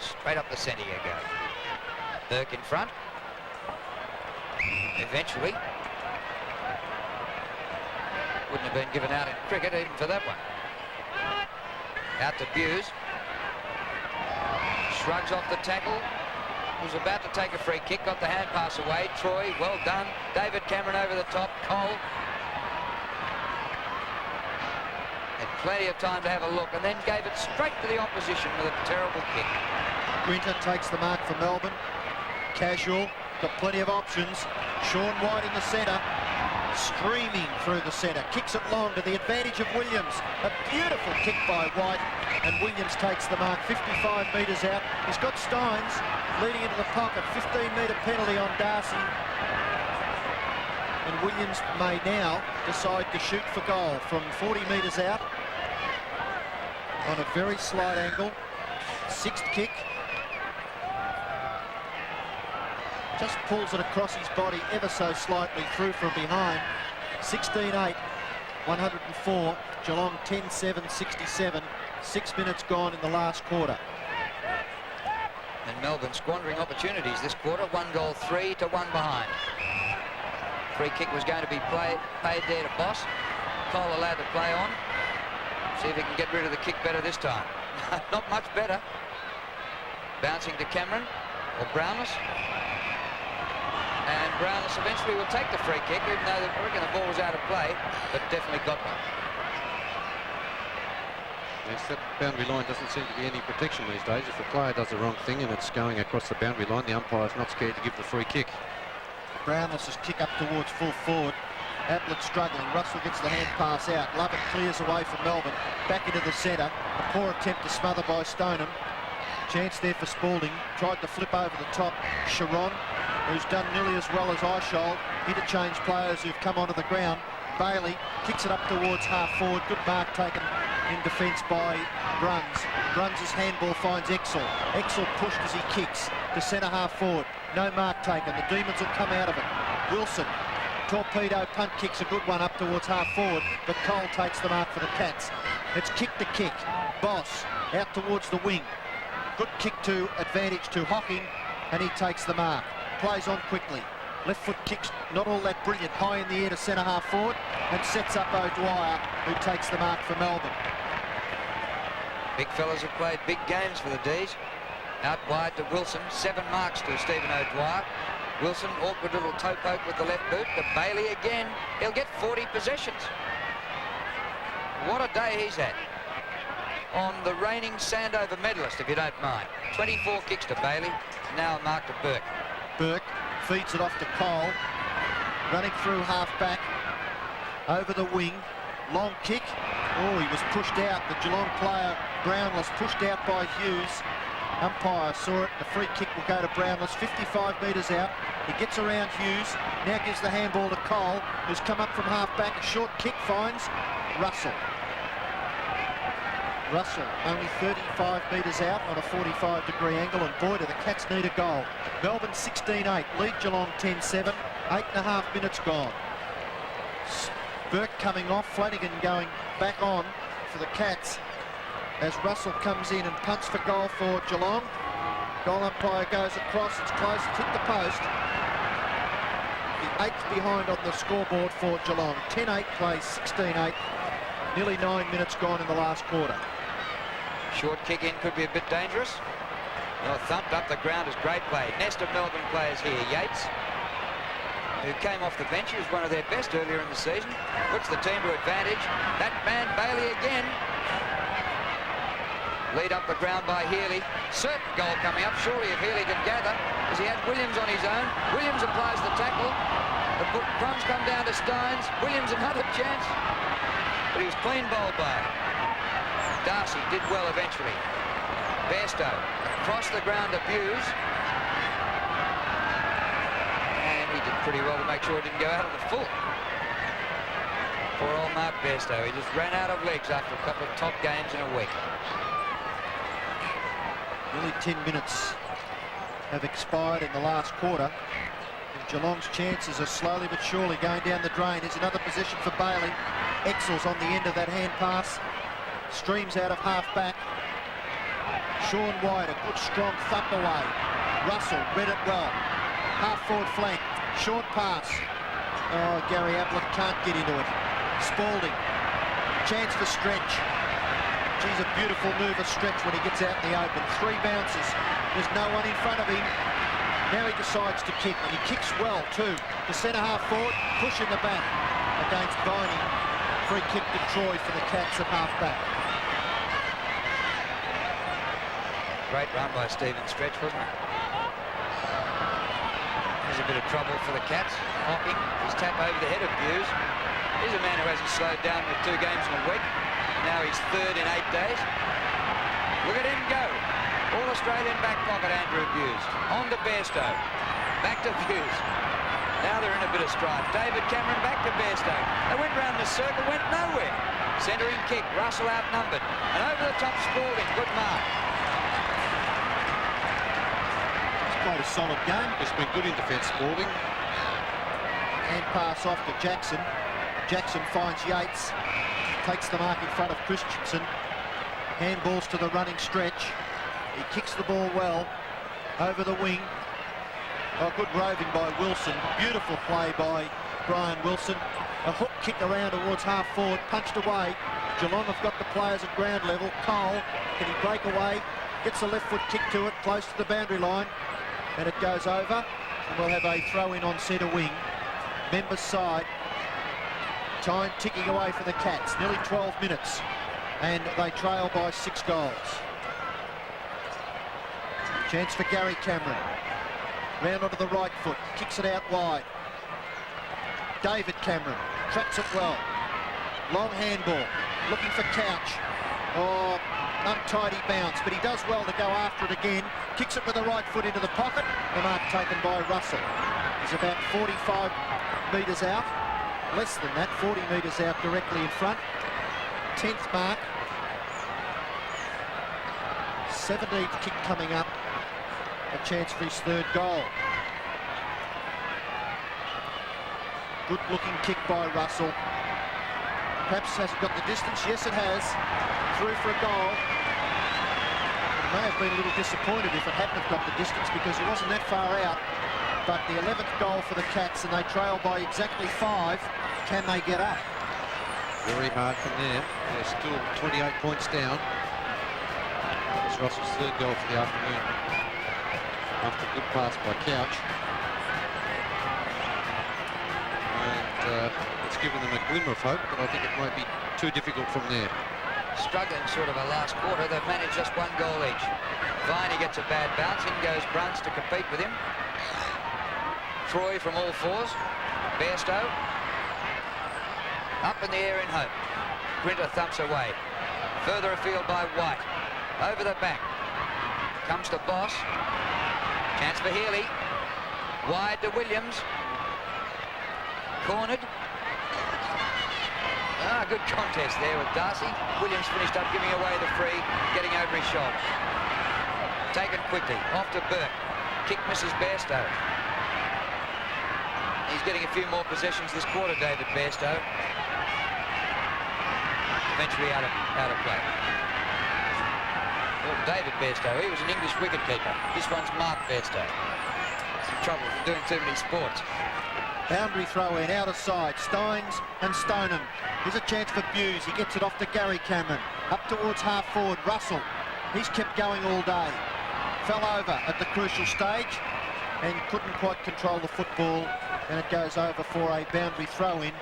Straight up the centre you go. Burke in front. Eventually. Wouldn't have been given out in cricket even for that one. Out to Buse. Shrugs off the tackle. Was about to take a free kick. Got the hand pass away. Troy, well done. David Cameron over the top. Cole. Had plenty of time to have a look and then gave it straight to the opposition with a terrible kick. Grinter takes the mark for Melbourne. Casual, got plenty of options. Sean White in the centre, streaming through the centre. Kicks it long to the advantage of Williams. A beautiful kick by White, and Williams takes the mark 55 metres out. He's got Steins leading into the pocket. 15-metre penalty on Darcy. And Williams may now decide to shoot for goal from 40 metres out on a very slight angle. 6th kick. Just pulls it across his body ever so slightly through from behind. 16-8, 104. Geelong 10-7, 67. 6 minutes gone in the last quarter. And Melbourne squandering opportunities this quarter. 1 goal, 3 to 1 behind. Free kick was going to be paid there to Boss. Cole allowed to play on. See if he can get rid of the kick better this time. Not much better. Bouncing to Cameron or Brownless. And Brownless eventually will take the free kick, even though I reckon the ball was out of play, but definitely got one. Yes, that boundary line doesn't seem to be any protection these days. If the player does the wrong thing and it's going across the boundary line, the umpire's not scared to give the free kick. Brownless's kick up towards full forward. Ablett struggling. Russell gets the hand pass out. Lovett clears away from Melbourne. Back into the centre. A poor attempt to smother by Stoneham. Chance there for Spalding. Tried to flip over the top. Chiron, who's done nearly as well as Eishold. Interchange players who've come onto the ground. Bailey kicks it up towards half forward. Good mark taken in defence by Bruns. Bruns' handball finds Exel. Exel pushed as he kicks to centre half forward. No mark taken. The Demons will come out of it. Wilson, torpedo punt kicks a good one up towards half forward, but Cole takes the mark for the Cats. It's kick to kick. Boss out towards the wing. Good kick to advantage to Hocking, and he takes the mark. Plays on quickly. Left foot kicks not all that brilliant. High in the air to centre half forward and sets up O'Dwyer, who takes the mark for Melbourne. Big fellas have played big games for the D's. Out wide to Wilson. 7 marks to Stephen O'Dwyer. Wilson, awkward little toe poke with the left boot. To Bailey again. He'll get 40 possessions. What a day he's had. On the reigning Sandover medalist, if you don't mind. 24 kicks to Bailey. Now a mark to Burke. Burke feeds it off to Cole. Running through half back. Over the wing. Long kick. Oh, he was pushed out. The Geelong player, Brownless, pushed out by Hughes. Umpire saw it. The free kick will go to Brownless. 55 metres out. He gets around Hughes. Now gives the handball to Cole, who's come up from half back. A short kick finds Russell. Russell only 35 metres out on a 45-degree angle, and boy, do the Cats need a goal. Melbourne 16-8, lead Geelong 10-7, 8.5 minutes gone. Burke coming off, Flanagan going back on for the Cats as Russell comes in and punts for goal for Geelong. Goal umpire goes across, it's close, it's hit the post. The 8th behind on the scoreboard for Geelong. 10-8 plays 16-8, nearly 9 minutes gone in the last quarter. Short kick in could be a bit dangerous. Well, thumped up the ground is great play. Nest of Melbourne players here. Yates who came off the bench. He was one of their best earlier in the season. Puts the team to advantage. That man, Bailey, again. Lead up the ground by Healy. Certain goal coming up, surely, if Healy can gather, as he had Williams on his own. Williams applies the tackle. The crumbs come down to Stones. Williams another chance. But he was clean bowled by. Darcy did well eventually. Bairstow across the ground to Buse. And he did pretty well to make sure it didn't go out on the full. Poor old Mark Bairstow. He just ran out of legs after a couple of top games in a week. Nearly 10 minutes have expired in the last quarter. And Geelong's chances are slowly but surely going down the drain. Here's another position for Bailey. Excel's on the end of that hand pass. Streams out of half back. Sean White, a good strong thump away. Russell read it well. Half forward flank. Short pass. Oh, Gary Ablett can't get into it. Spalding. Chance for Stretch. Geez, a beautiful move of Stretch when he gets out in the open. 3 bounces. There's no one in front of him. Now he decides to kick, and he kicks well too. The centre half forward, pushing the back against Viney. Free kick to Troy for the Cats at half back. Great run by Stephen Stretch, wasn't it? There's a bit of trouble for the Cats. Hocking his tap over the head of Buse. He's a man who hasn't slowed down with 2 games in a week. Now he's 3rd in 8 days. Look at him go. All-Australian back pocket, Andrew Buse. On to Bairstow. Back to Buse. Now they're in a bit of strife. David Cameron back to Bairstow. They went round the circle, went nowhere. Centering kick. Russell outnumbered. And over the top, Spalding. Good mark. Quite a solid game. It's been good in defence, Spalding. Hand pass off to Jackson. Jackson finds Yates. Takes the mark in front of Christensen. Handballs to the running Stretch. He kicks the ball well over the wing. Oh, good roving by Wilson. Beautiful play by Brian Wilson. A hook kick around towards half forward. Punched away. Geelong have got the players at ground level. Cole, can he break away? Gets a left foot kick to it, close to the boundary line. And it goes over. And we'll have a throw in on centre wing. Members side. Time ticking away for the Cats. Nearly 12 minutes. And they trail by 6 goals. Chance for Gary Cameron. Round onto the right foot. Kicks it out wide. David Cameron. Traps it well. Long handball. Looking for Couch. Oh, untidy bounce. But he does well to go after it again. Kicks it with the right foot into the pocket. The mark taken by Russell. He's about 45 metres out. Less than that, 40 metres out directly in front. 10th mark. 17th kick coming up. A chance for his 3rd goal. Good looking kick by Russell. Perhaps hasn't got the distance. Yes, it has. Through for a goal. It may have been a little disappointed if it hadn't have got the distance because he wasn't that far out. But the 11th goal for the Cats, and they trail by exactly 5. Can they get up? Very hard from there. They're still 28 points down. It's Russell's 3rd goal for the afternoon. After a good pass by Couch. And it's given them a glimmer of hope, but I think it might be too difficult from there. Struggling sort of a last quarter. They've managed just 1 goal each. Viney gets a bad bounce. In goes Bruns to compete with him. Troy from all 4s. Bairstow. Up in the air in hope. Grinter thumps away. Further afield by White. Over the back. Comes to Boss. Chance for Healy. Wide to Williams. Cornered. Ah, good contest there with Darcy. Williams finished up giving away the free, getting over his shoulder. Taken quickly. Off to Burke. Kick misses Bairstow. He's getting a few more possessions this quarter, David Bairstow. Eventually out of play. Well, David Bairstow, he was an English wicketkeeper. This one's Mark Bairstow. Some trouble from doing too many sports. Boundary throw in, out of side. Steins and Stoneham. Here's a chance for Buse. He gets it off to Gary Cameron. Up towards half forward, Russell. He's kept going all day. Fell over at the crucial stage. and couldn't quite control the football, and it goes over for a boundary throw-in.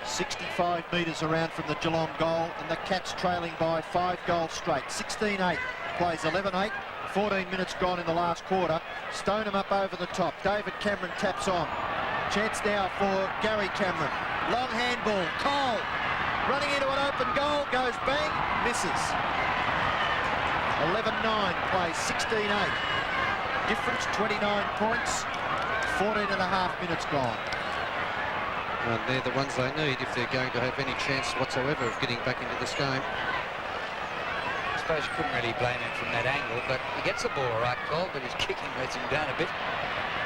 65 metres around from the Geelong goal, and the Cats trailing by 5 goals straight. 16-8, plays 11-8, 14 minutes gone in the last quarter. Stoneham up over the top. David Cameron taps on. Chance now for Gary Cameron. Long handball. Cole running into an open goal, goes bang, misses. 11-9, plays 16-8. Difference 29 points, 14 and a half minutes gone. And they're the ones they need if they're going to have any chance whatsoever of getting back into this game. I suppose you couldn't really blame him from that angle, but he gets the ball all right, Cole, but his kicking lets him down a bit.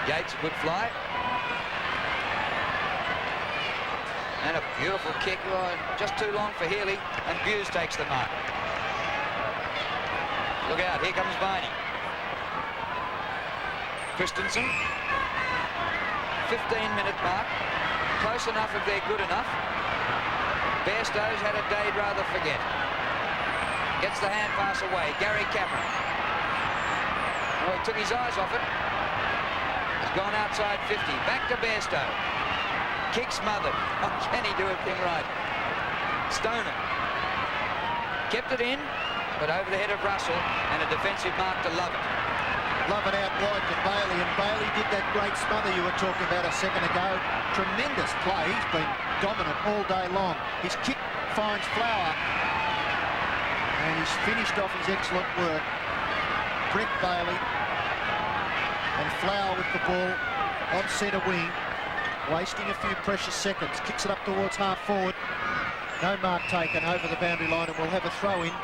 Yates, a good fly. And a beautiful kick, just too long for Healy, and Buse takes the mark. Look out, here comes Viney. Christensen, 15-minute mark. Close enough if they're good enough. Bairstow's had a day he'd rather forget. Gets the hand pass away. Gary Cameron. Oh, he took his eyes off it. He's gone outside 50. Back to Bairstow. Kick smothered. Oh, can he do a thing right? Stoner. Kept it in, but over the head of Russell, and a defensive mark to Lovett. Lovett out wide to Bailey, and Bailey did that great smother you were talking about a second ago. Tremendous play. He's been dominant all day long. His kick finds Flower, and he's finished off his excellent work. Brett Bailey and Flower with the ball on centre wing, wasting a few precious seconds. Kicks it up towards half forward. No mark taken over the boundary line, and we'll have a throw in.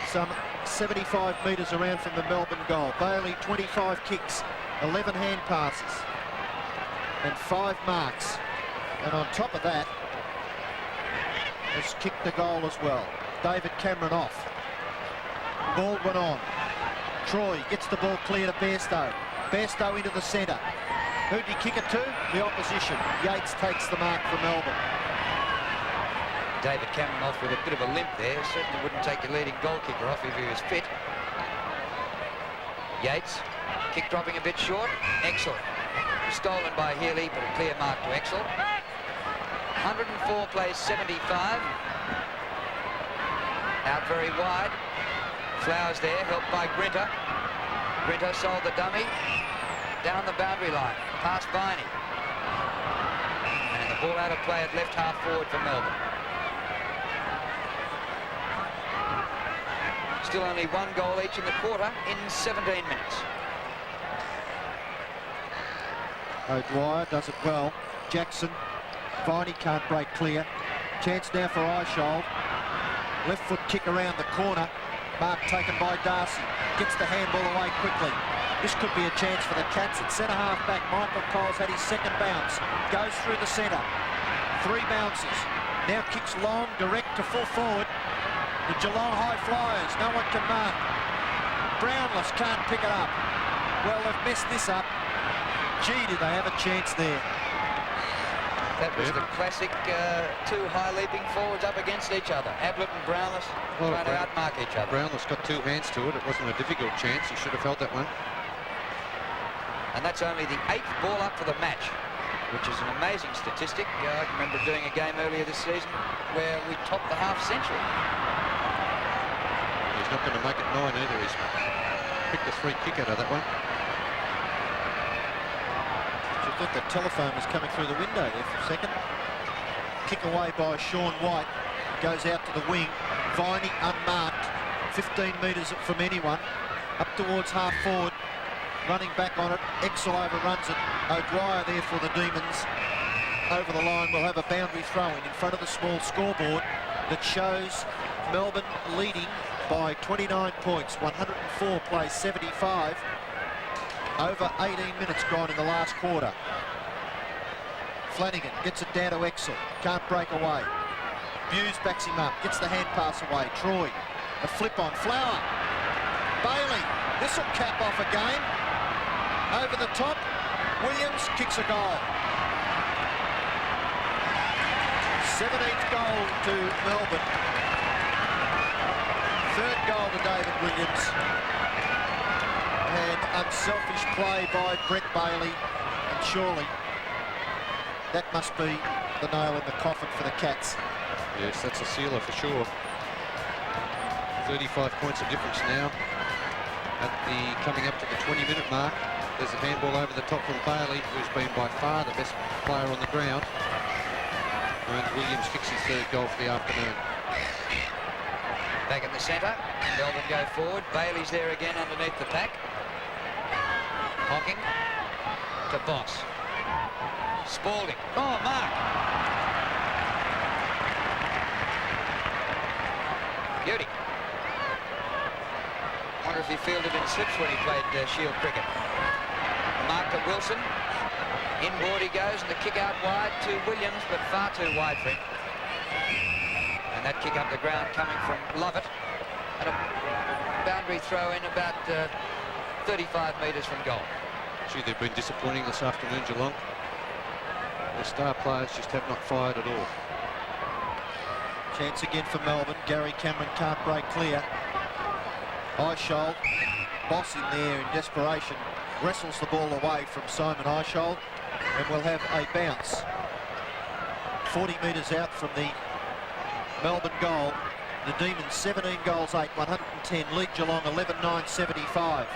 Some 75 metres around from the Melbourne goal. Bailey, 25 kicks, 11 hand passes, and 5 marks. And on top of that, has kicked the goal as well. David Cameron off. Baldwin on. Troy gets the ball clear to Bairstow. Bairstow into the centre. Who'd he kick it to? The opposition. Yates takes the mark for Melbourne. David Cameron off with a bit of a limp there. Certainly wouldn't take your leading goal kicker off if he was fit. Yates, kick dropping a bit short. Exel, stolen by Healy, but a clear mark to Exel. 104 plays 75. Out very wide. Flowers there, helped by Grinter. Grinter sold the dummy. Down the boundary line, past Viney. And the ball out of play at left half forward for Melbourne. Still only 1 goal each in the quarter in 17 minutes. O'Dwyer does it well. Jackson. Viney can't break clear. Chance now for Eishold. Left foot kick around the corner. Mark taken by Darcy. Gets the handball away quickly. This could be a chance for the Cats. At centre half back, Michael Cole's had his second bounce. Goes through the centre. 3 bounces. Now kicks long, direct to full forward. The Geelong high flyers, no one can mark. Brownless can't pick it up. Well, they've messed this up. Gee, did they have a chance there. That was the classic 2 high-leaping forwards up against each other. Ablett and Brownless trying to outmark each other. Brownless got 2 hands to it. It wasn't a difficult chance. He should have held that one. And that's only the 8th ball up for the match, which is an amazing statistic. I can remember doing a game earlier this season where we topped the half-century. He's not going to make it 9 either. He's picked a 3 kick out of that one. I thought the telephone was coming through the window there for a second. Kick away by Sean White. Goes out to the wing. Viney unmarked. 15 metres from anyone. Up towards half forward. Running back on it. Exel overruns it. O'Dwyer there for the Demons. Over the line. We'll have a boundary throw-in in front of the small scoreboard that shows Melbourne leading by 29 points. 104 plays 75. Over 18 minutes gone in the last quarter. Flanagan gets it down to Exel. Can't break away. Buse backs him up. Gets the hand pass away. Troy. A flip on. Flower. Bailey. This will cap off a game. Over the top. Williams kicks a goal. 17th goal to Melbourne. 3rd goal to David Williams. And unselfish play by Bret Bailey, and surely that must be the nail in the coffin for the Cats. Yes, that's a sealer for sure. 35 points of difference now. At the coming up to the 20-minute mark, there's a handball over the top from Bailey, who's been by far the best player on the ground. And Williams kicks his third goal for the afternoon. Back in the centre, Melbourne go forward. Bailey's there again underneath the pack. Hocking to Boss. Spalding. Oh, Mark. Beauty. Wonder if he fielded in slips when he played Shield cricket. Mark to Wilson. Inboard he goes, and the kick out wide to Williams, but far too wide for him. And that kick up the ground coming from Lovett. And a boundary throw in about 35 metres from goal. Gee, they've been disappointing this afternoon, Geelong. The star players just have not fired at all. Chance again for Melbourne. Gary Cameron can't break clear. Eichel, Boss in there in desperation, wrestles the ball away from Simon Eichel, and we'll have a bounce. 40 metres out from the Melbourne goal. The Demons 17 goals, 8, 110. Lead Geelong 11-9, 75.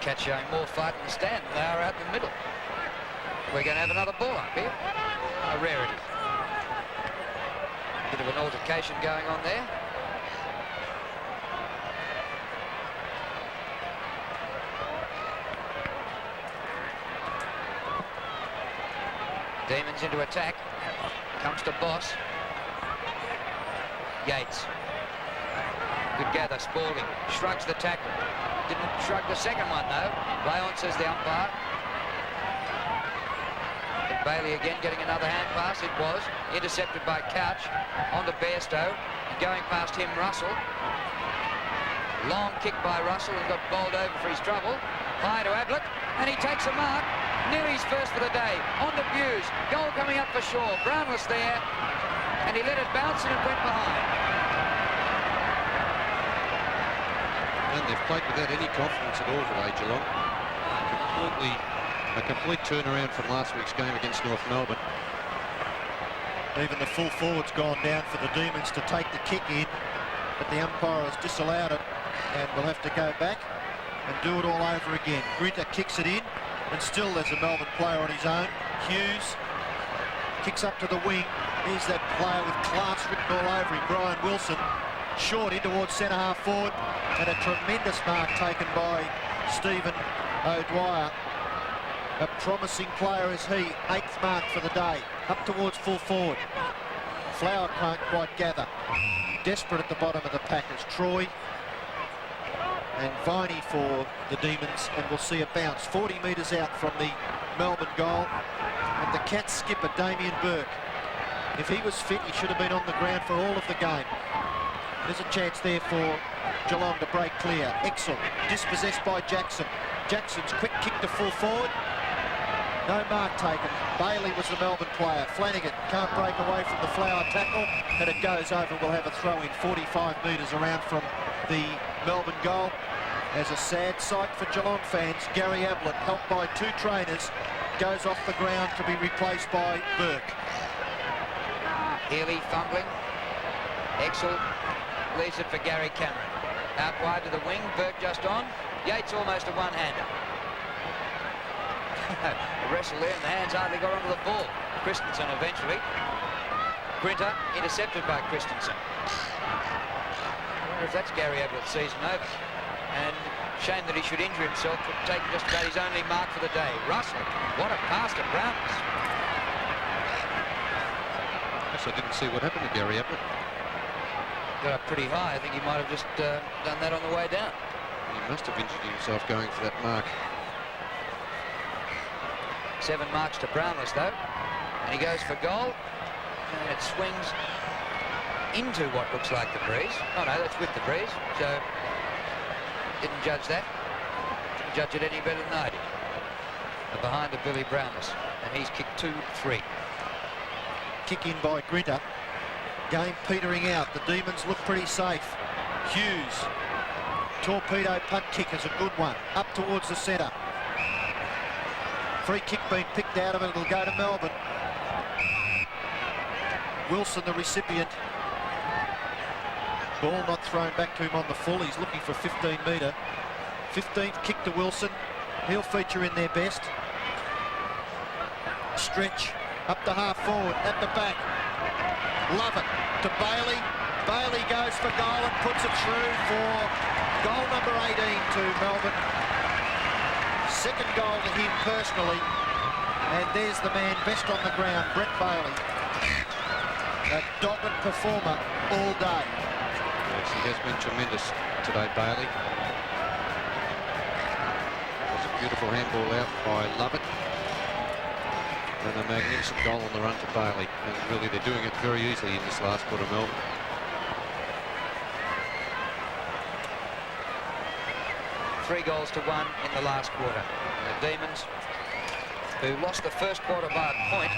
Cats showing more fight in the stand than they are out in the middle. We're going to have another ball up here. A rarity. Bit of an altercation going on there. Demons into attack. Comes to Boss. Yates. Good gather, Spalding. Shrugs the tackle. Didn't shrug the second one, though. Play on, says the umpire. But Bailey again getting another hand pass. It was intercepted by Couch. On to Bairstow. And going past him, Russell. Long kick by Russell and got bowled over for his trouble. High to Ablett. And he takes a mark. Nearly's first for the day. On to Buse. Goal coming up for Shaw. Brownless there. And he let it bounce and it went behind. And they've played without any confidence at all today, Geelong. A complete turnaround from last week's game against North Melbourne. Even the full forward's gone down for the Demons to take the kick in, but the umpire has disallowed it, and we'll have to go back and do it all over again. Grinter kicks it in, and still there's a Melbourne player on his own. Hughes kicks up to the wing. Here's that player with class written all over him, Brian Wilson. Short in towards centre half forward, and a tremendous mark taken by Stephen O'Dwyer. A promising player is he, 8th mark for the day, up towards full forward. Flower can't quite gather. Desperate at the bottom of the pack is Troy and Viney for the Demons, and we'll see a bounce 40 metres out from the Melbourne goal. And the Cats skipper, Damien Burke, if he was fit, he should have been on the ground for all of the game. There's a chance there for Geelong to break clear. Exel dispossessed by Jackson. Jackson's quick kick to full forward. No mark taken. Bailey was the Melbourne player. Flanagan can't break away from the Flower tackle, and it goes over. We'll have a throw in 45 metres around from the Melbourne goal. As a sad sight for Geelong fans, Gary Ablett, helped by 2 trainers, goes off the ground to be replaced by Burke. Healy fumbling. Exel leaves it for Gary Cameron. Out wide to the wing, Burke just on. Yates almost a one-hander. A wrestle there and the hands hardly got onto the ball. Christensen eventually. Grinter intercepted by Christensen. I wonder if that's Gary Ablett's season over. And shame that he should injure himself, but taking just about his only mark for the day. Russell, what a pass to Brownless. Yes, I didn't see what happened to Gary Ablett. Got up pretty high. I think he might have just done that on the way down. He must have injured himself going for that mark. 7 marks to Brownless though, and he goes for goal, and it swings into what looks like the breeze. Oh no, that's with the breeze, so didn't judge that. Didn't judge it any better than I did. And behind the Billy Brownless, and he's kicked 2-3. Kick in by Grinter. Game petering out. The Demons look pretty safe. Hughes torpedo punt kick is a good one. Up towards the centre. Free kick being picked out of it. It'll go to Melbourne. Wilson, the recipient. Ball not thrown back to him on the full. He's looking for a 15-metre. 15th kick to Wilson. He'll feature in their best. Stretch up to half forward, at the back. Love it to Bailey. Bailey goes for goal and puts it through for goal number 18 to Melbourne. Second goal to him personally. And there's the man best on the ground, Bret Bailey. A dogged performer all day. Yes, he has been tremendous today, Bailey. There's a beautiful handball out by Lovett. And a magnificent goal on the run to Bailey. And really, they're doing it very easily in this last quarter, Melbourne. Three goals to 1 in the last quarter. The Demons, who lost the first quarter by a point,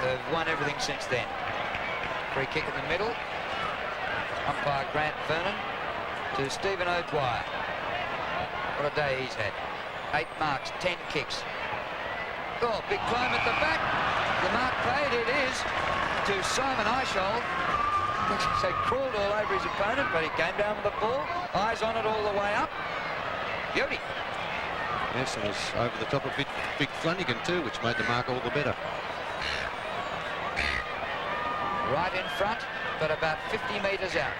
have won everything since then. Free kick in the middle. Umpire Grant Vernon to Stephen O'Dwyer. What a day he's had. 8 marks, 10 kicks. Oh, big climb at the back. The mark paid, it is to Simon Eichel. So crawled all over his opponent, but he came down with the ball. Eyes on it all the way up. Beauty. Yes, and it was over the top of Big Flanagan too, which made the mark all the better. Right in front, but about 50 metres out.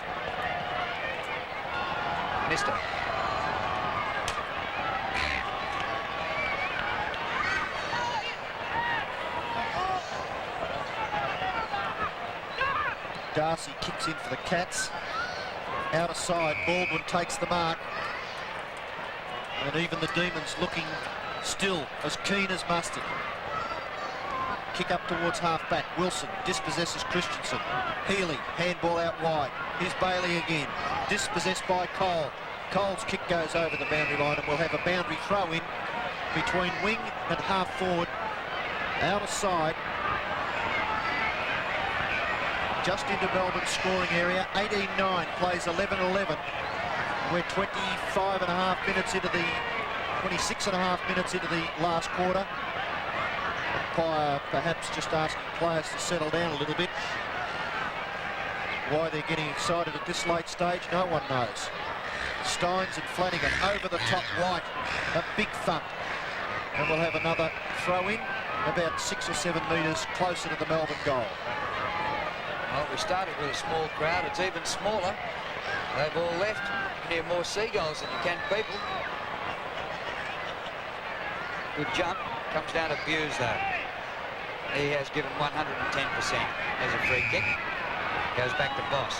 Missed it. Darcy kicks in for the Cats. Out of side, Baldwin takes the mark. And even the Demons looking still as keen as mustard. Kick up towards half-back. Wilson dispossesses Christensen. Healy, handball out wide. Here's Bailey again. Dispossessed by Cole. Cole's kick goes over the boundary line and we'll have a boundary throw in between wing and half-forward. Out of side. Just into Melbourne's scoring area. 18-9 plays 11-11. We're 25.5 minutes into the 26.5 minutes into the last quarter. Umpire perhaps just asking players to settle down a little bit. Why they're getting excited at this late stage, no one knows. Steins and Flanagan over the top right. A big thump. And we'll have another throw in about 6 or 7 metres closer to the Melbourne goal. Well, we started with a small crowd. It's even smaller. They've all left. You can hear more seagulls than you can people. Good jump. Comes down to Buse, though. He has given 110% as a free kick. Goes back to Boss.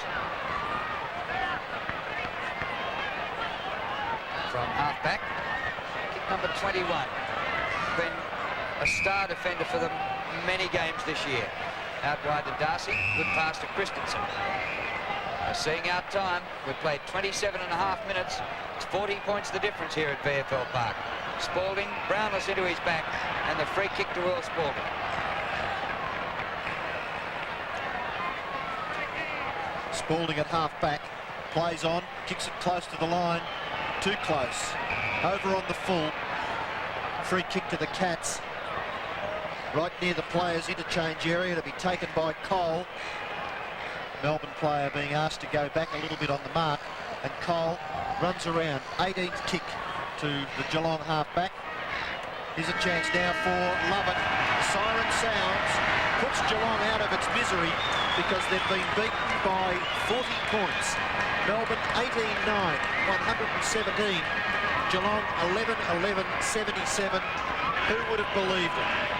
From half-back. Kick number 21. Been a star defender for them many games this year. Out wide to Darcy, good pass to Christensen. Seeing out time, we've played 27.5 minutes. It's 40 points the difference here at VFL Park. Spalding, Brownless into his back, and the free kick to Will Spalding. Spalding at half-back, plays on, kicks it close to the line, too close. Over on the full, free kick to the Cats. Right near the players' interchange area to be taken by Cole. Melbourne player being asked to go back a little bit on the mark, and Cole runs around. 18th kick to the Geelong half-back. Here's a chance now for Lovett. The siren sounds, puts Geelong out of its misery because they've been beaten by 40 points. Melbourne 18-9, 117. Geelong 11-11, 77. Who would have believed it?